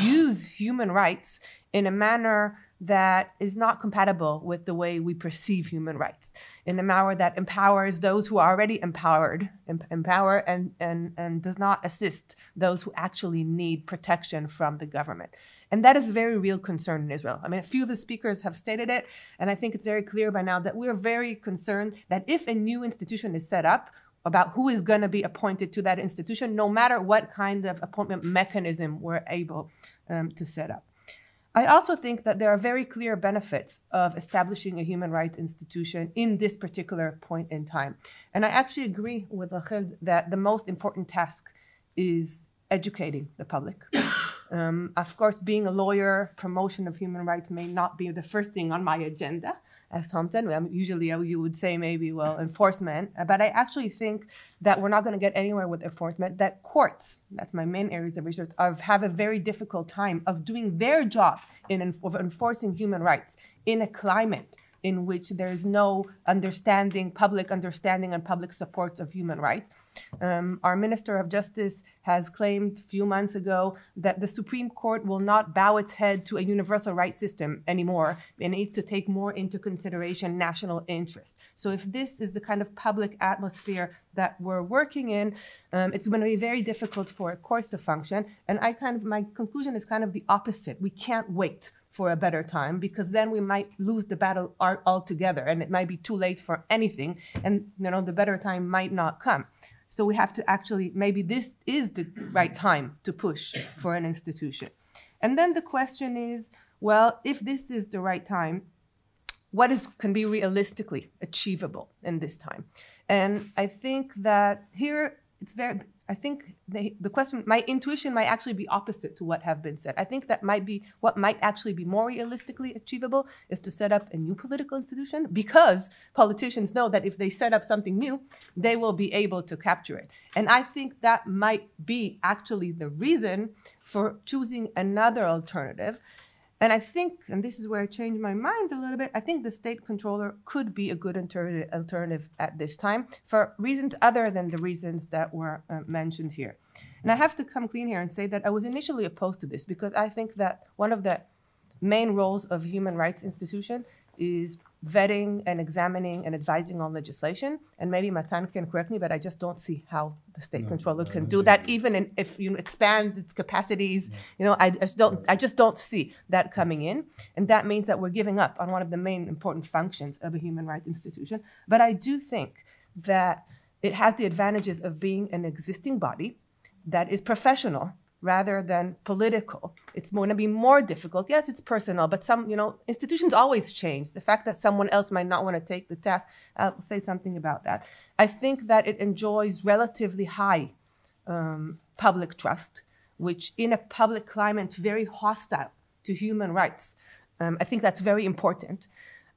use human rights in a manner that is not compatible with the way we perceive human rights, in a manner that empowers those who are already empower and does not assist those who actually need protection from the government. And that is a very real concern in Israel. I mean, a few of the speakers have stated it, and I think it's very clear by now that we're very concerned that if a new institution is set up, about who is going to be appointed to that institution, no matter what kind of appointment mechanism we're able to set up. I also think that there are very clear benefits of establishing a human rights institution in this particular point in time. And I actually agree with Rachel that the most important task is educating the public. Of course, being a lawyer, promotion of human rights may not be the first thing on my agenda as Tomten. Usually you would say maybe, well, enforcement. But I actually think that we're not going to get anywhere with enforcement, that courts, that's my main areas of research, have a very difficult time of doing their job of enforcing human rights in a climate in which there is no public understanding and public support of human rights. Our Minister of Justice has claimed a few months ago that the Supreme Court will not bow its head to a universal rights system anymore. It needs to take more into consideration national interest. So if this is the kind of public atmosphere that we're working in, it's going to be very difficult for courts to function. And my conclusion is kind of the opposite. We can't wait for a better time, because then we might lose the battle altogether, and it might be too late for anything, and the better time might not come. So we have to actually, maybe this is the right time to push for an institution. And then the question is, well, if this is the right time, can be realistically achievable in this time? And I think that here I think the question, my intuition might actually be opposite to what have been said. I think that what might actually be more realistically achievable is to set up a new political institution, because politicians know that if they set up something new, they will be able to capture it. And I think that might be actually the reason for choosing another alternative. And I think, and this is where I changed my mind a little bit, I think the state controller could be a good alternative at this time for reasons other than the reasons that were mentioned here. And I have to come clean here and say that I was initially opposed to this, because I think that one of the main roles of a human rights institution is vetting and examining and advising on legislation. And maybe Matan can correct me, but I just don't see how the state controller can do that, even if you expand its capacities. You know, I just don't see that coming in. And that means that we're giving up on one of the main important functions of a human rights institution. But I do think that it has the advantages of being an existing body that is professional rather than political. It's going to be more difficult. Yes, it's personal, but institutions always change. The fact that someone else might not want to take the task, I'll say something about that. I think that it enjoys relatively high public trust, which in a public climate very hostile to human rights, I think that's very important.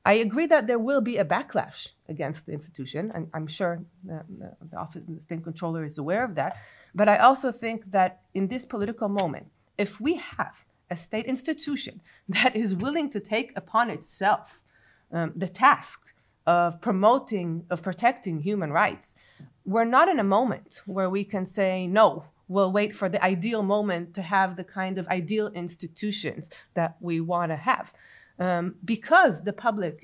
I agree that there will be a backlash against the institution, and I'm sure the Office of the State Controller is aware of that. But I also think that in this political moment, if we have a state institution that is willing to take upon itself the task of protecting human rights, we're not in a moment where we can say, no, we'll wait for the ideal moment to have the kind of ideal institutions that we want to have. Because the public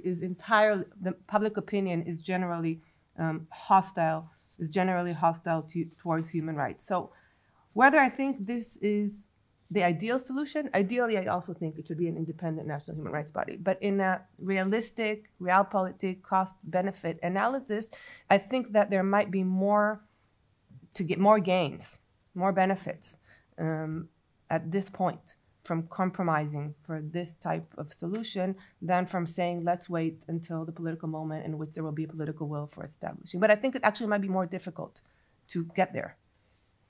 opinion is generally hostile towards human rights. So whether I think this is the ideal solution, ideally I also think it should be an independent national human rights body. But in a realistic, realpolitik, cost-benefit analysis, I think that there might be more to get more gains, more benefits at this point from compromising for this type of solution than from saying, let's wait until the political moment in which there will be a political will for establishing. But I think it actually might be more difficult to get there.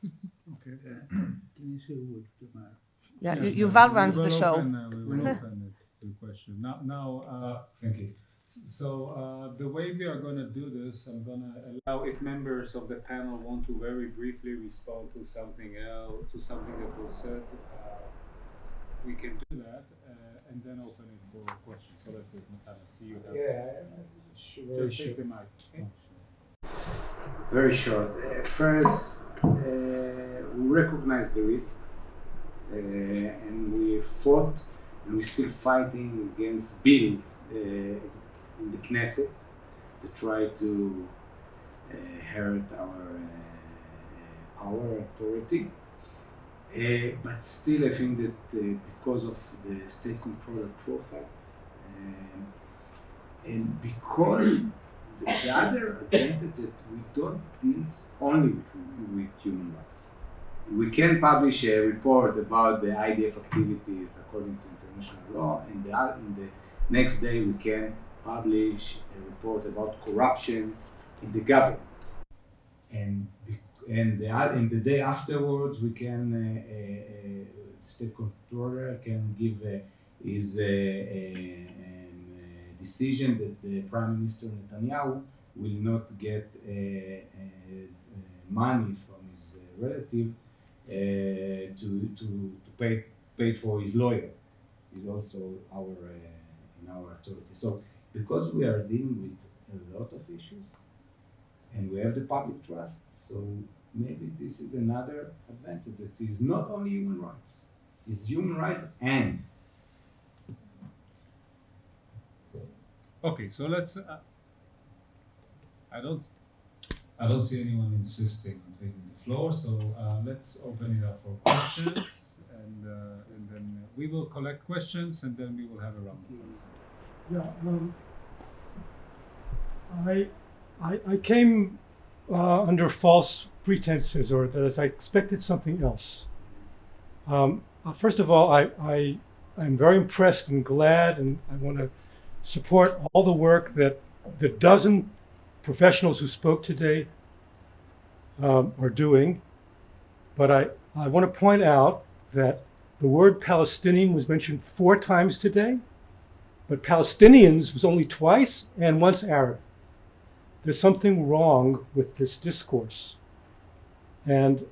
Okay. Can you say a word, Tamara? Yeah, Yes, Yuval runs the show. We will open it to question. Now, Thank you. so the way we are going to do this, I'm going to allow, if members of the panel want to very briefly respond to something else, to something that was said, we can do that, and then open it for questions. So let's see you. Very Just take the mic. Okay? Very short. First, we recognize the risk, and we fought, and we're still fighting against bills in the Knesset to try to hurt our power authority. But still, I think that because of the state controller profile, and because the other advantage that we don't deal only with human rights. We can publish a report about the IDF activities according to international law, and in the next day we can publish a report about corruptions in the government. And the day afterwards, we can the state controller can give his decision that the Prime Minister Netanyahu will not get money from his relative to pay for his lawyer. Is also in our authority. So because we are dealing with a lot of issues, and we have the public trust, so maybe this is another advantage that is not only human rights, it's human rights and. Okay, so let's. I don't see anyone insisting on taking the floor, so let's open it up for questions, and then we will collect questions, and then we will have a round of questions. I came under false pretenses, or that I expected something else. First of all, I'm very impressed and glad, and I want to support all the work that the dozen professionals who spoke today are doing. But I want to point out that the word Palestinian was mentioned 4 times today, but Palestinians was only twice and once Arab. There's something wrong with this discourse. And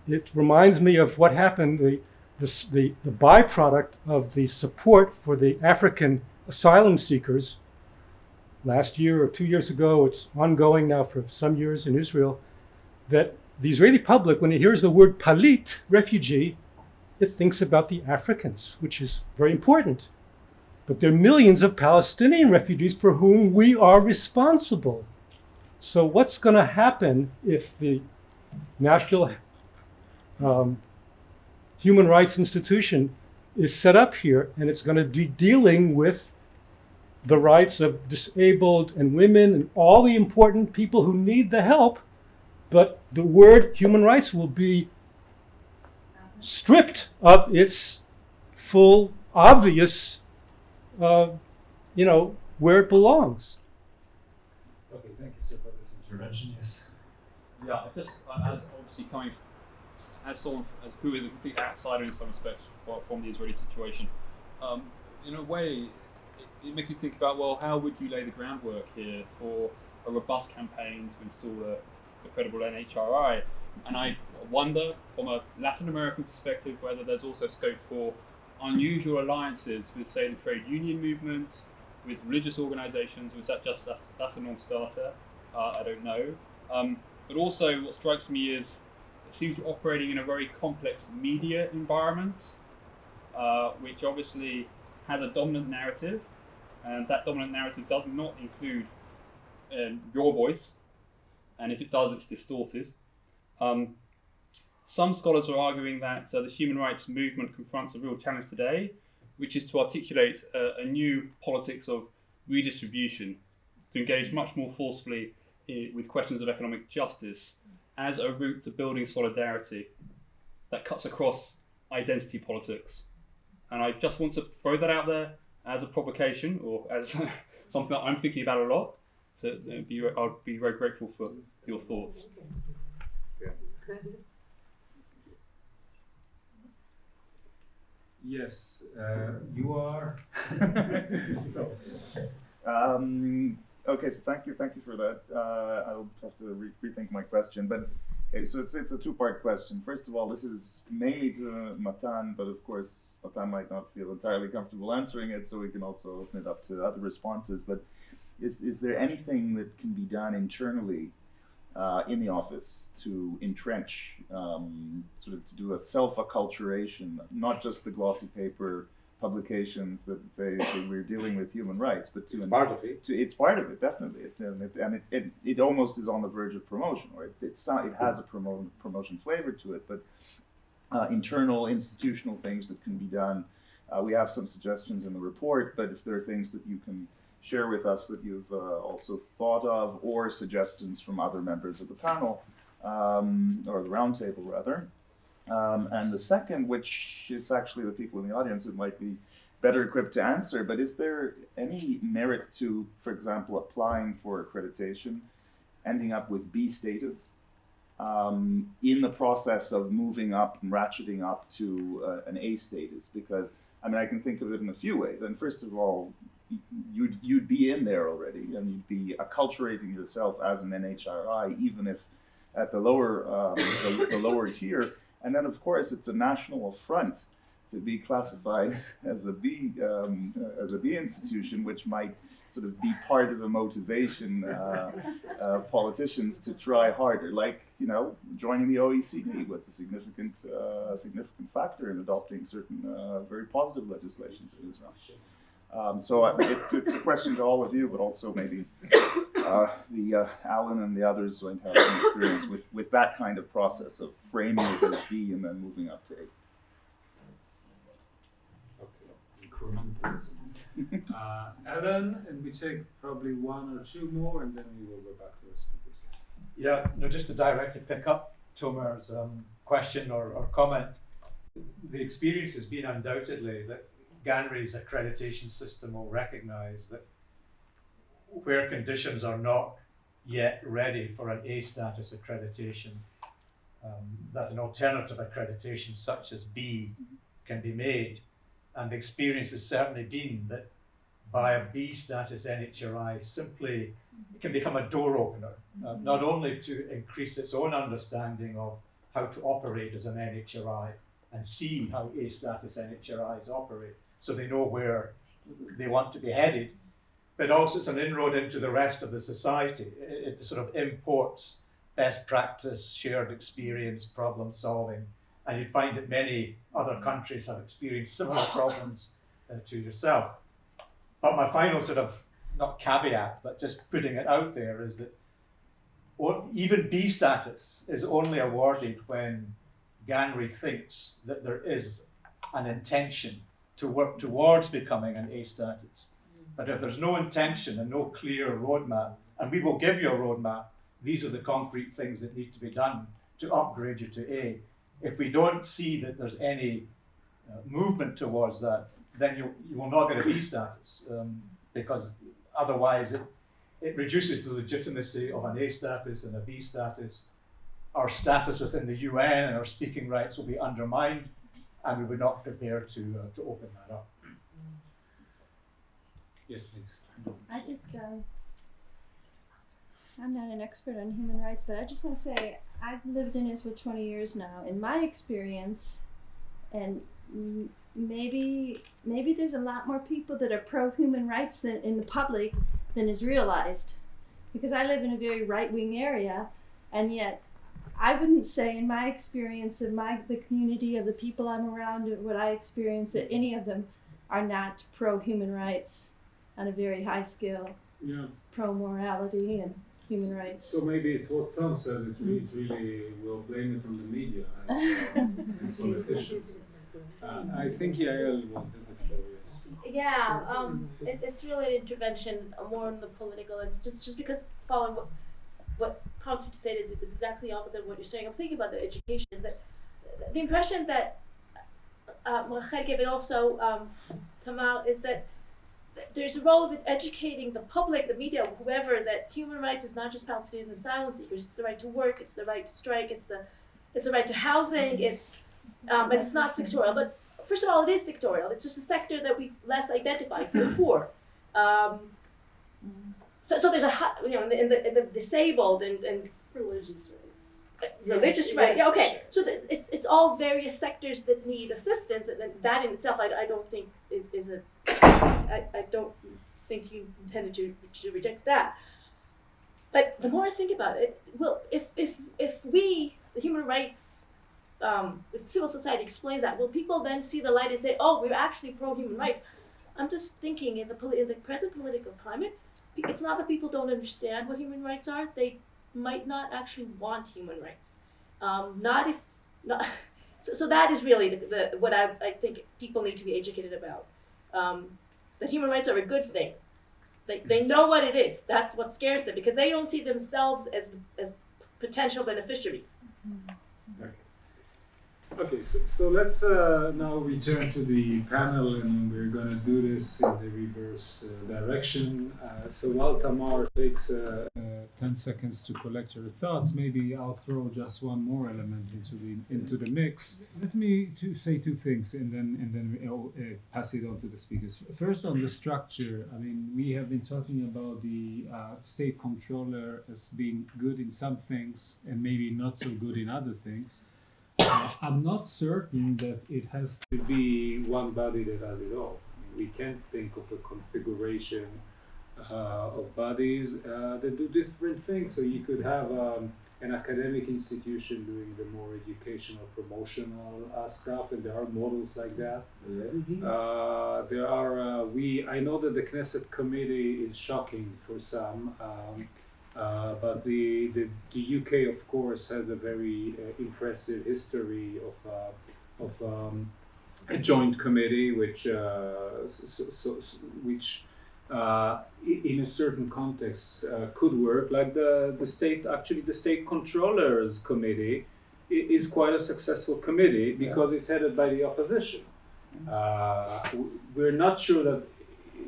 it reminds me of what happened, the byproduct of the support for the African asylum seekers last year or 2 years ago. It's ongoing now for some years in Israel, that the Israeli public, when it hears the word palit, refugee, it thinks about the Africans, which is very important. But there are millions of Palestinian refugees for whom we are responsible. So what's going to happen if the National Human Rights Institution is set up here and it's going to be dealing with the rights of disabled and women and all the important people who need the help, but the word human rights will be stripped of its full, obvious, where it belongs. Okay, thank you, sir, for this intervention. Yes. Yeah, as obviously coming as someone who is a complete outsider in some respects from the Israeli situation, in a way, it makes you think about, well, how would you lay the groundwork here for a robust campaign to install a credible NHRI? And I wonder, from a Latin American perspective, whether there's also scope for unusual alliances with, say, the trade union movement, with religious organizations. Was that just that's a non-starter? I don't know. But also, what strikes me is it seems to be operating in a very complex media environment, which obviously has a dominant narrative, and that dominant narrative does not include your voice, and if it does, it's distorted. Some scholars are arguing that the human rights movement confronts a real challenge today, which is to articulate a new politics of redistribution, to engage much more forcefully with questions of economic justice as a route to building solidarity that cuts across identity politics. And I just want to throw that out there as a provocation, or as something that I'm thinking about a lot. I'd be very grateful for your thoughts. Yeah. Yes, you are. Okay, so thank you for that. I'll have to rethink my question, but okay, so it's a 2-part question. First of all, this is mainly to Matan, but of course Matan might not feel entirely comfortable answering it, so we can also open it up to other responses. But is there anything that can be done internally in the office to entrench, sort of to do a self-acculturation, not just the glossy paper publications that say we're dealing with human rights, but it's part of it. It's part of it, definitely. It almost is on the verge of promotion, or it has a promotion flavor to it. But internal institutional things that can be done. We have some suggestions in the report, but if there are things that you can share with us that you've also thought of, or suggestions from other members of the panel, or the roundtable rather. And the second, which it's actually the people in the audience who might be better equipped to answer, but is there any merit to, for example, applying for accreditation, ending up with B status, in the process of moving up and ratcheting up to an A status? Because, I mean, I can think of it in a few ways. And first of all, you'd be in there already, and you'd be acculturating yourself as an NHRI, even if at the lower the lower tier. And then, of course, it's a national affront to be classified as a B institution, which might sort of be part of a motivation of politicians to try harder. Like, you know, joining the OECD was a significant factor in adopting certain very positive legislations in Israel. So it's a question to all of you, but also maybe Alan and the others might have some experience with that kind of process of framing it as B and then moving up to A. Alan, and we take probably 1 or 2 more, and then we will go back to the speakers. Yeah, no, just to directly pick up Tomer's question or comment. the experience has been undoubtedly that GANRI's accreditation system will recognize that where conditions are not yet ready for an A status accreditation, that an alternative accreditation such as B can be made. And the experience has certainly been that by a B status NHRI simply can become a door opener, not only to increase its own understanding of how to operate as an NHRI and see how A status NHRIs operate so they know where they want to be headed, but also it's an inroad into the rest of the society. It sort of imports best practice, shared experience, problem solving, and you'd find that many other countries have experienced similar problems to yourself. But my final sort of, not caveat, but just putting it out there is that even B status is only awarded when GANRI thinks that there is an intention to work towards becoming an A status. But if there's no intention and no clear roadmap, and we will give you a roadmap, these are the concrete things that need to be done to upgrade you to A. If we don't see that there's any movement towards that, then you will not get a B status, because otherwise it reduces the legitimacy of an A status and a B status. Our status within the UN and our speaking rights will be undermined, and we were not prepared to open that up. Yes, please. I just, I'm not an expert on human rights, but I just want to say I've lived in Israel 20 years now. In my experience, and maybe there's a lot more people that are pro-human rights in the public than is realized. Because I live in a very right-wing area, and yet I wouldn't say in my experience, in the community of the people I'm around, what I experience, that any of them are not pro-human rights on a very high scale, pro-morality and human rights. So maybe it's what Tom says, it's really, we'll blame it on the media and politicians. I think Yael wanted to show you. Yeah, it's really an intervention more on the political. It's just because following what prompts me to say it is exactly the opposite of what you're saying. I'm thinking about the education. The impression that Rachel gave, and also Tamar, is that there's a role of educating the public, the media, whoever, that human rights is not just Palestinian asylum seekers. It's the right to work, it's the right to strike, it's the right to housing, but it's not sectorial. But first of all, it is sectorial. It's just a sector that we less identify. It's the poor. So there's in the disabled and religious rights. Religious rights. Yeah. Okay. So it's all various sectors that need assistance, and that in itself, I don't think is a. I don't think you intended to reject that. But the more I think about it, well, if we, the human rights, if civil society explains that, will people then see the light and say, oh, we're actually pro-human rights? I'm just thinking in the present political climate, it's not that people don't understand what human rights are. They might not actually want human rights. So that is really what I think people need to be educated about. That human rights are a good thing. They know what it is. That's what scares them, because they don't see themselves as potential beneficiaries. Okay, so let's now return to the panel, and we're going to do this in the reverse direction. So while Tamar takes 10 seconds to collect her thoughts, maybe I'll throw just one more element into the mix. Let me say two things, and then I'll pass it on to the speakers. First, on the structure, I mean, we have been talking about the state controller as being good in some things and maybe not so good in other things. I'm not certain that it has to be one body that does it all. I mean, we can think of a configuration of bodies that do different things. So you could have an academic institution doing the more educational, promotional stuff, and there are models like that. There are, I know that the Knesset committee is shocking for some. But the UK, of course, has a very impressive history of a joint committee, which in a certain context could work. Like the state controllers committee is quite a successful committee because it's headed by the opposition. We're not sure that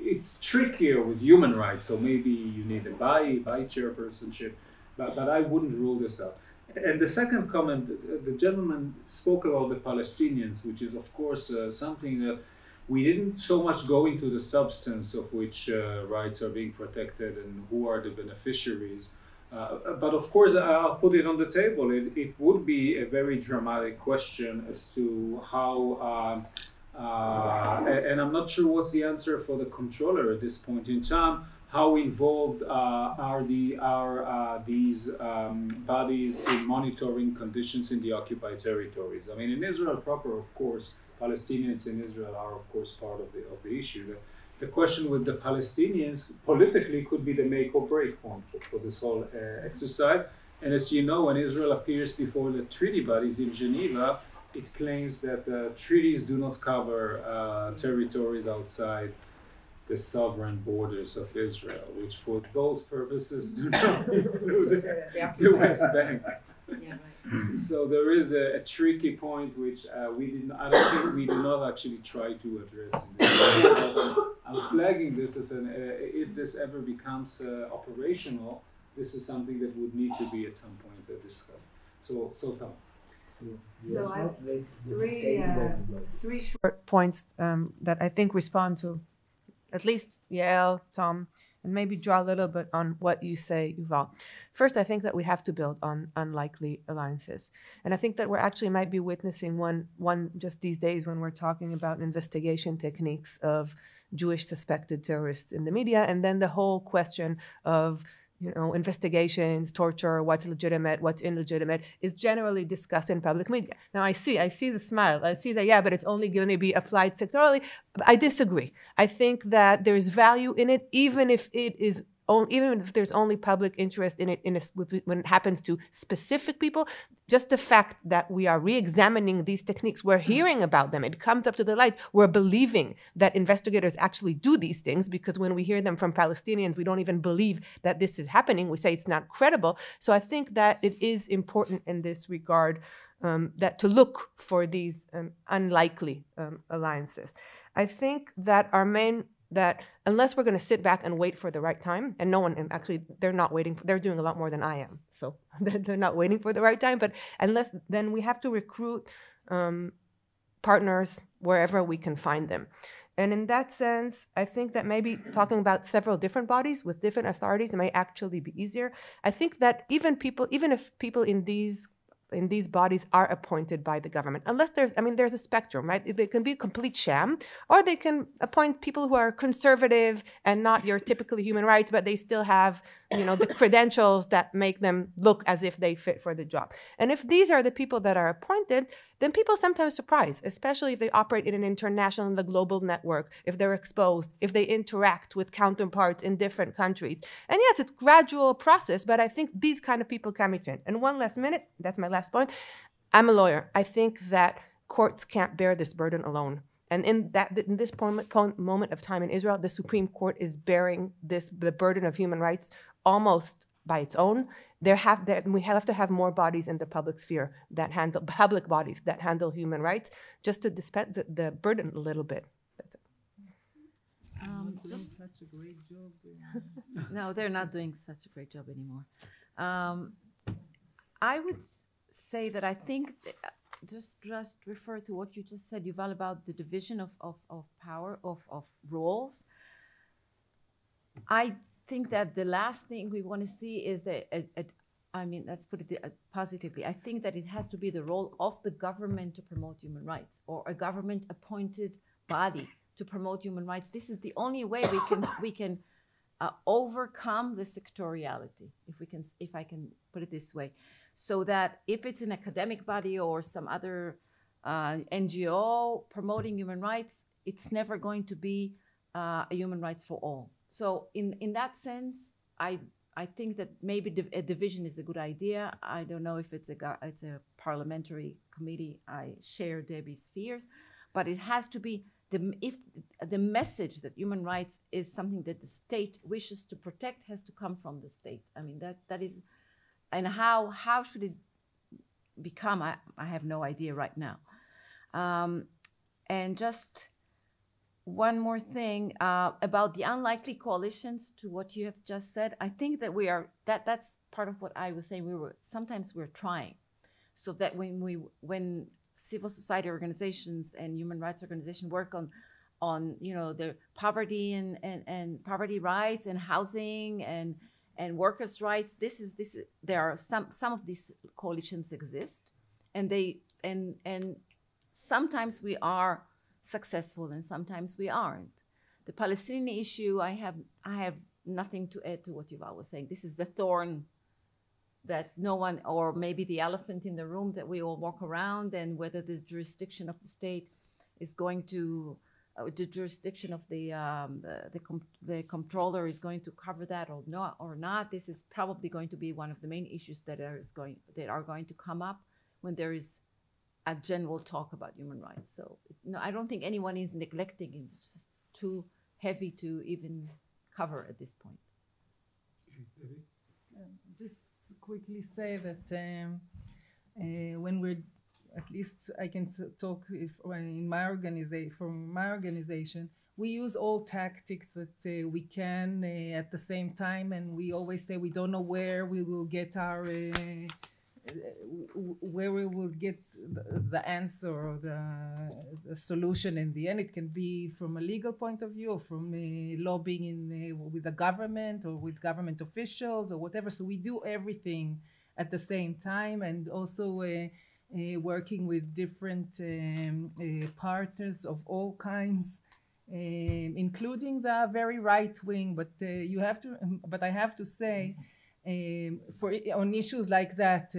it's trickier with human rights, so maybe you need a by chairpersonship, but I wouldn't rule this out. And the second comment, the gentleman spoke about the Palestinians, which is of course something that we didn't so much go into the substance of which rights are being protected and who are the beneficiaries. But of course, I'll put it on the table. It would be a very dramatic question as to how, and I'm not sure what's the answer for the controller at this point in time, how involved are these bodies in monitoring conditions in the occupied territories? I mean, in Israel proper, of course, Palestinians in Israel are, of course, part of the issue. The question with the Palestinians politically could be the make or break point for this whole exercise. And as you know, when Israel appears before the treaty bodies in Geneva, it claims that treaties do not cover territories outside the sovereign borders of Israel, which for those purposes do not include the West Bank. Yeah, right. So there is a tricky point which I don't think we do not actually try to address. I'm flagging this as if this ever becomes operational, this is something that would need to be at some point discussed. So Tom. So I have three short points that I think respond to at least Yael, Tom, and maybe draw a little bit on what you say, Yuval. First, I think that we have to build on unlikely alliances. And I think that we're actually might be witnessing one just these days when we're talking about investigation techniques of Jewish suspected terrorists in the media, and then the whole question of investigations, torture, what's legitimate, what's illegitimate, is generally discussed in public media. Now, I see the smile. I see that, yeah, but it's only going to be applied sectorally. I disagree. I think that there's value in it, even if there's only public interest in it when it happens to specific people. Just the fact that we are re-examining these techniques, we're hearing about them, it comes up to the light, we're believing that investigators actually do these things, because when we hear them from Palestinians, we don't even believe that this is happening. We say it's not credible. So I think that it is important in this regard that to look for these unlikely alliances. I think that that unless we're going to sit back and wait for the right time, and no one, and actually they're not waiting, they're doing a lot more than I am, so they're not waiting for the right time, but then we have to recruit partners wherever we can find them. And in that sense, I think that maybe talking about several different bodies with different authorities may actually be easier. I think that even if people in these bodies are appointed by the government, unless there's a spectrum, right? They can be a complete sham, or they can appoint people who are conservative and not your typically human rights, but they still have, the credentials that make them look as if they fit for the job. And if these are the people that are appointed, then people sometimes surprise, especially if they operate in an international and the global network, if they're exposed, if they interact with counterparts in different countries. And yes, it's a gradual process, but I think these kind of people can be changed. And one last minute, that's my last point. I'm a lawyer. I think that courts can't bear this burden alone. And in this moment of time in Israel, the Supreme Court is bearing the burden of human rights almost by its own. We have to have more bodies in the public sphere public bodies that handle human rights, just to dispense the burden a little bit. That's it. Just such a great job. No, they're not doing such a great job anymore. I would say that I think just refer to what you just said, Yuval, about the division of power, of roles. I think that the last thing we want to see is let's put it positively. I think that it has to be the role of the government to promote human rights, or a government-appointed body to promote human rights. This is the only way we can overcome the sectoriality, if I can put it this way. So that if it's an academic body or some other NGO promoting human rights, it's never going to be a human rights for all. So in that sense, I think that maybe a division is a good idea. I don't know if it's a parliamentary committee. I share Debbie's fears, but it has to be if the message that human rights is something that the state wishes to protect has to come from the state. I mean that is. And how should it become, I have no idea right now. And just one more thing about the unlikely coalitions, to what you have just said. I think that that's part of what I was saying. Sometimes we're trying, so that when civil society organizations and human rights organizations work on the poverty and poverty rights and housing and workers' rights, there are some of these coalitions exist, and sometimes we are successful and sometimes we aren't. The Palestinian issue, I have nothing to add to what Yuval was saying. This is the thorn that no one, or maybe the elephant in the room that we all walk around, and whether the jurisdiction of the state is going to, the jurisdiction of the comptroller is going to cover that or not. This is probably going to be one of the main issues that are going to come up when there is a general talk about human rights. So no, I don't think anyone is neglecting it. It's just too heavy to even cover at this point. Just quickly say that when we're, at least I can talk in my organization, from my organization, we use all tactics that we can at the same time, and we always say we don't know where we will get our the answer or the solution in the end. It can be from a legal point of view, or from lobbying with the government or with government officials or whatever. So we do everything at the same time, and also working with different partners of all kinds, including the very right wing. But I have to say, on issues like that,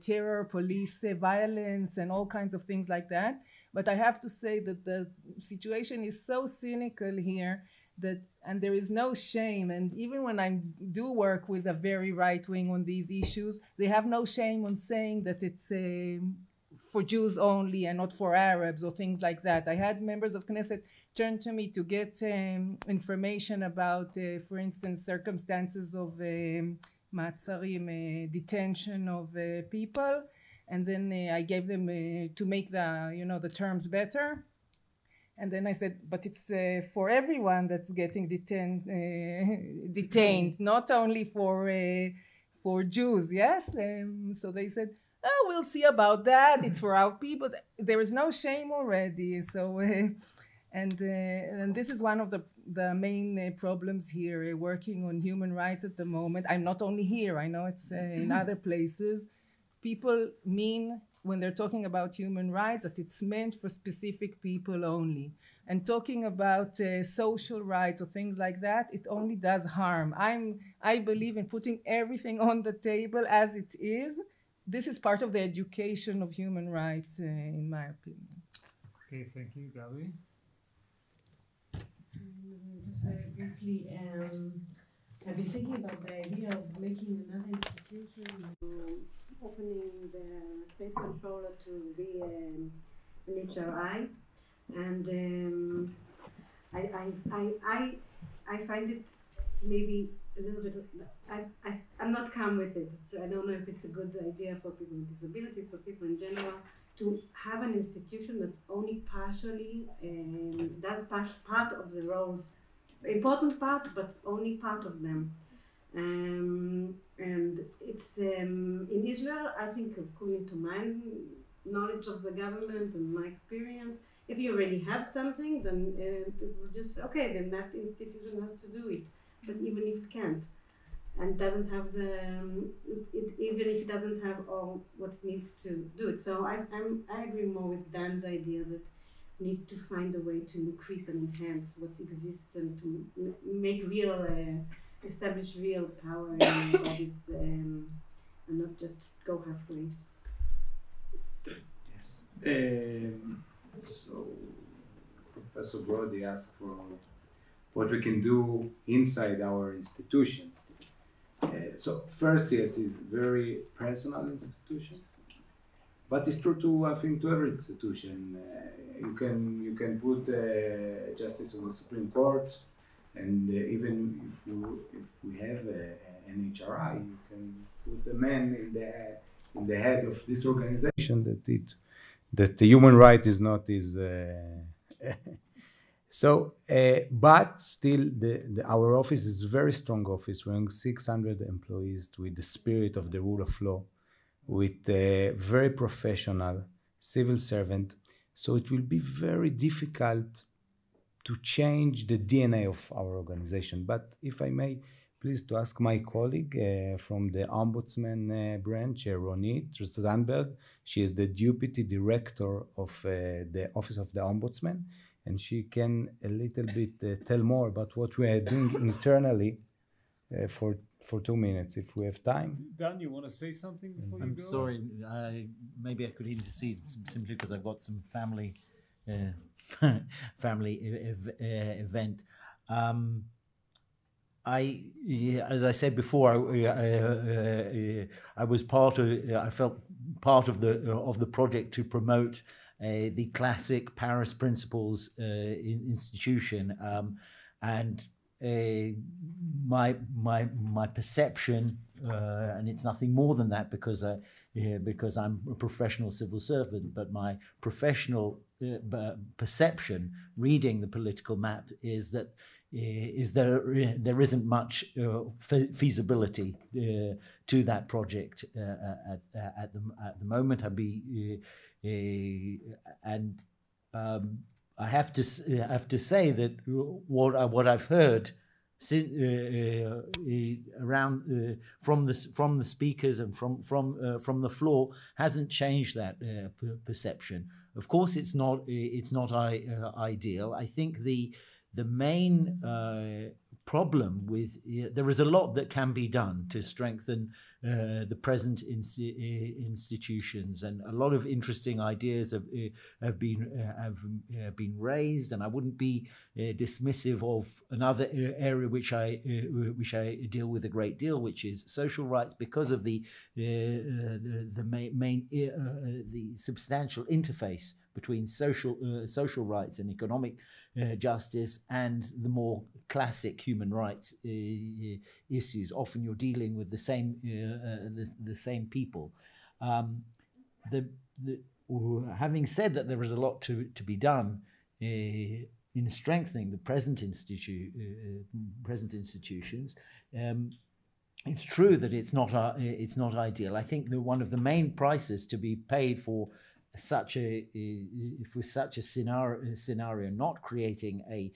terror, police violence, and all kinds of things like that. But I have to say that the situation is so cynical here and there is no shame. And even when I do work with a very right wing on these issues, they have no shame on saying that it's for Jews only and not for Arabs or things like that. I had members of Knesset turn to me to get information about, for instance, circumstances of Matzarim, detention of people, and then I gave them to make the terms better. And then I said, but it's for everyone that's getting detained, not only for Jews, yes? So they said, oh, we'll see about that. It's for our people. There is no shame already. So, and this is one of the main problems here, working on human rights at the moment. I'm not only here. I know it's in other places. People mean, when they're talking about human rights, that it's meant for specific people only. And talking about social rights or things like that, it only does harm. I believe in putting everything on the table as it is. This is part of the education of human rights, in my opinion. Okay, thank you, Gabi. Just very briefly, I've been thinking about the idea of making another institution, opening the state controller to be an HRI, and I find it maybe a little bit. I'm not calm with it. So I don't know if it's a good idea for people with disabilities, for people in general, to have an institution that's only partially does part of the roles, important parts, but only part of them. And it's in Israel, I think, according to my knowledge of the government and my experience, if you already have something, then people just, okay, then that institution has to do it. But even if it can't, and doesn't have even if it doesn't have all what it needs to do it. So I agree more with Dan's idea that we need to find a way to increase and enhance what exists and to make establish real power in bodies and not just go halfway. Yes. So Professor Brody asked for what we can do inside our institution. So first, yes, it's very personal institution, but it's true to, I think, to every institution. You can put justice on the Supreme Court, and even if we have an HRI, you can put the man in the head of this organization that the human right is not his. So, but still, our office is a very strong office. We're 600 employees with the spirit of the rule of law, with a very professional civil servant. So it will be very difficult to change the DNA of our organization. But if I may, please to ask my colleague from the Ombudsman branch, Ronit Sandberg. She is the Deputy Director of the Office of the Ombudsman, and she can a little bit tell more about what we are doing internally for 2 minutes, if we have time. Dan, you want to say something before you I'm go? sorry, maybe I could intercede simply because I've got some family event. As I said before, I was part of. I felt part of the project to promote the classic Paris Principles institution, and my perception, and it's nothing more than that because I'm a professional civil servant, but my professional perception, reading the political map, is that there isn't much feasibility to that project at the moment. I have to say that what I've heard around from the speakers and from the floor hasn't changed that perception. Of course, it's not ideal. I think the main problem with there is a lot that can be done to strengthen the present institutions, and a lot of interesting ideas have been raised, and I wouldn't be dismissive of another area which I deal with a great deal, which is social rights, because of the substantial interface between social rights and economic justice and the more classic human rights issues. Often you're dealing with the same people. Having said that, there is a lot to be done in strengthening the present institutions. It's true that it's not ideal. I think that one of the main prices to be paid for such a scenario, not creating a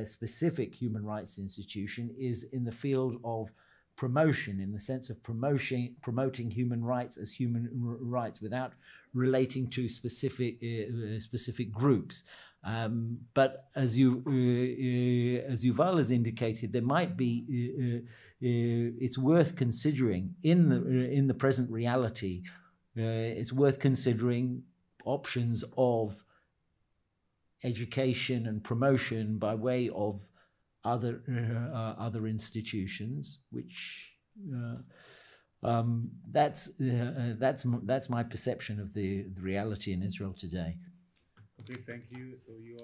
specific human rights institution, is in the field of promotion, in the sense of promoting human rights as human rights without relating to specific groups. But as Yuval has indicated, there might be. It's worth considering in the present reality. It's worth considering options of education and promotion by way of other institutions, which that's my perception of the reality in Israel today. Okay, thank you. So you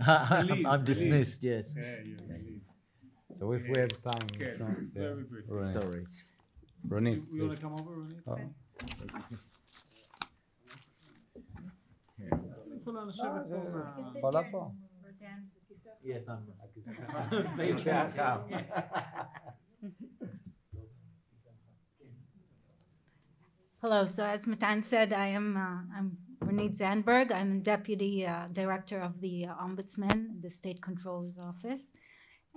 are. I'm dismissed. Yes. Yeah, you're released. So if we have time, okay. if not, Very brief. Right. Sorry. Ronit, you want to come over, Ronit? Okay. Yes, I'm. Hello. So as Matan said, I'm Ronit Zandberg. I'm Deputy Director of the Ombudsman, the State Controller's Office.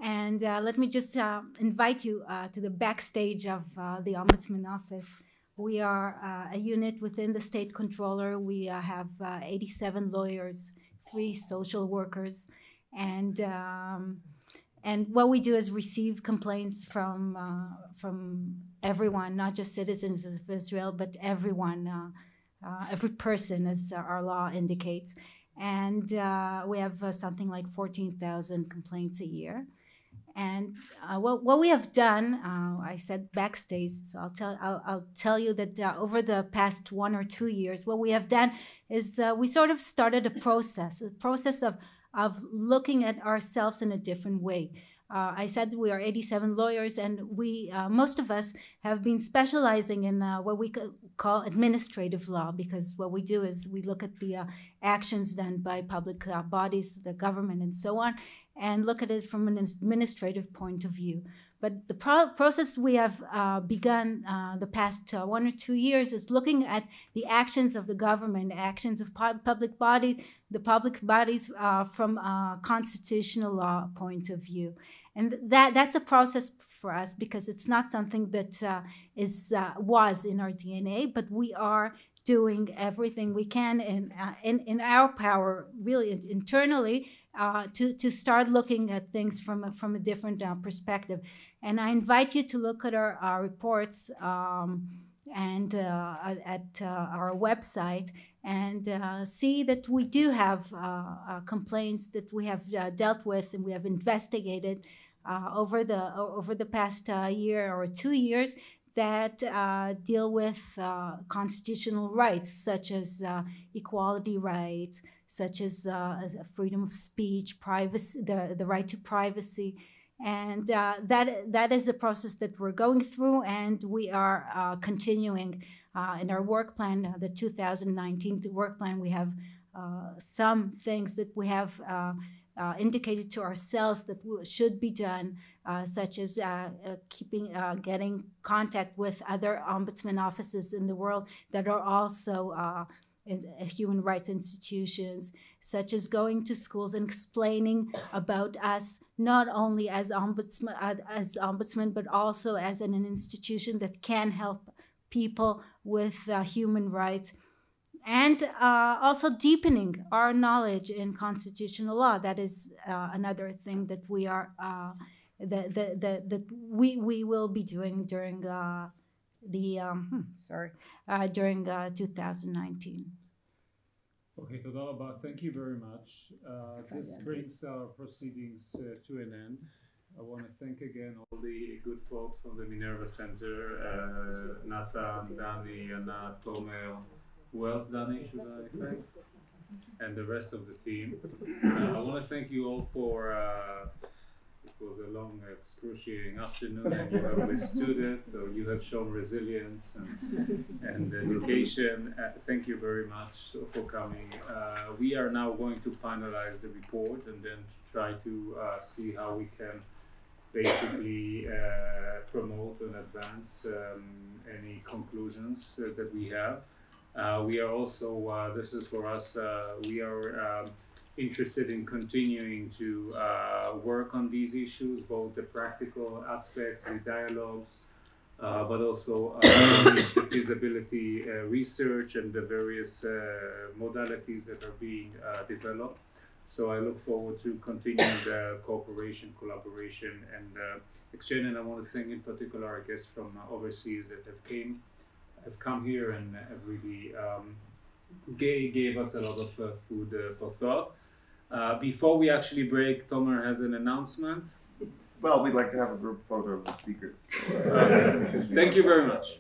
And let me just invite you to the backstage of the Ombudsman Office. We are a unit within the State Controller. We have 87 lawyers, 3 social workers, and what we do is receive complaints from everyone, not just citizens of Israel, but everyone, every person, as our law indicates. And we have something like 14,000 complaints a year. And what we have done, I said backstage, so I'll tell you that over the past 1 or 2 years, what we have done is we sort of started a process of looking at ourselves in a different way. I said we are 87 lawyers, and we, most of us, have been specializing in what we call administrative law, because what we do is we look at the actions done by public bodies, the government, and so on, and look at it from an administrative point of view. But the process we have begun the past 1 or 2 years is looking at the actions of the government, actions of public bodies, the public bodies from a constitutional law point of view. And that's a process for us, because it's not something that was in our DNA, but we are doing everything we can in our power, really internally, to start looking at things from a different perspective. And I invite you to look at our reports and at our website, and see that we do have complaints that we have dealt with and we have investigated over the past year or 2 years that deal with constitutional rights, such as equality rights, such as freedom of speech, privacy, the right to privacy. And that is a process that we're going through, and we are continuing in our work plan, the 2019 work plan. We have some things that we have indicated to ourselves that should be done, such as getting contact with other ombudsman offices in the world that are also human rights institutions, such as going to schools and explaining about us, not only as ombudsman, but also as an institution that can help people with human rights. And also deepening our knowledge in constitutional law. That is another thing that we are that we will be doing during during 2019. Okay, Toda Rabba. Thank you very much. This brings our proceedings to an end. I want to thank again all the good folks from the Minerva Center, Nathan, Danny, Anna, Tomer. Who else, Danny, should I thank? And the rest of the team. I want to thank you all for, it was a long, excruciating afternoon, and you have withstood it, so you have shown resilience and dedication. Thank you very much for coming. We are now going to finalize the report and then try to see how we can basically promote and advance any conclusions that we have. We are also, this is for us, we are interested in continuing to work on these issues, both the practical aspects, the dialogues, but also the feasibility research and the various modalities that are being developed. So I look forward to continuing the cooperation, collaboration, and exchange. And I want to thank in particular our guests from overseas that have come here and have really gave us a lot of food for thought. Before we actually break, Tomer has an announcement. Well, we'd like to have a group photo of the speakers. So, Thank you very much.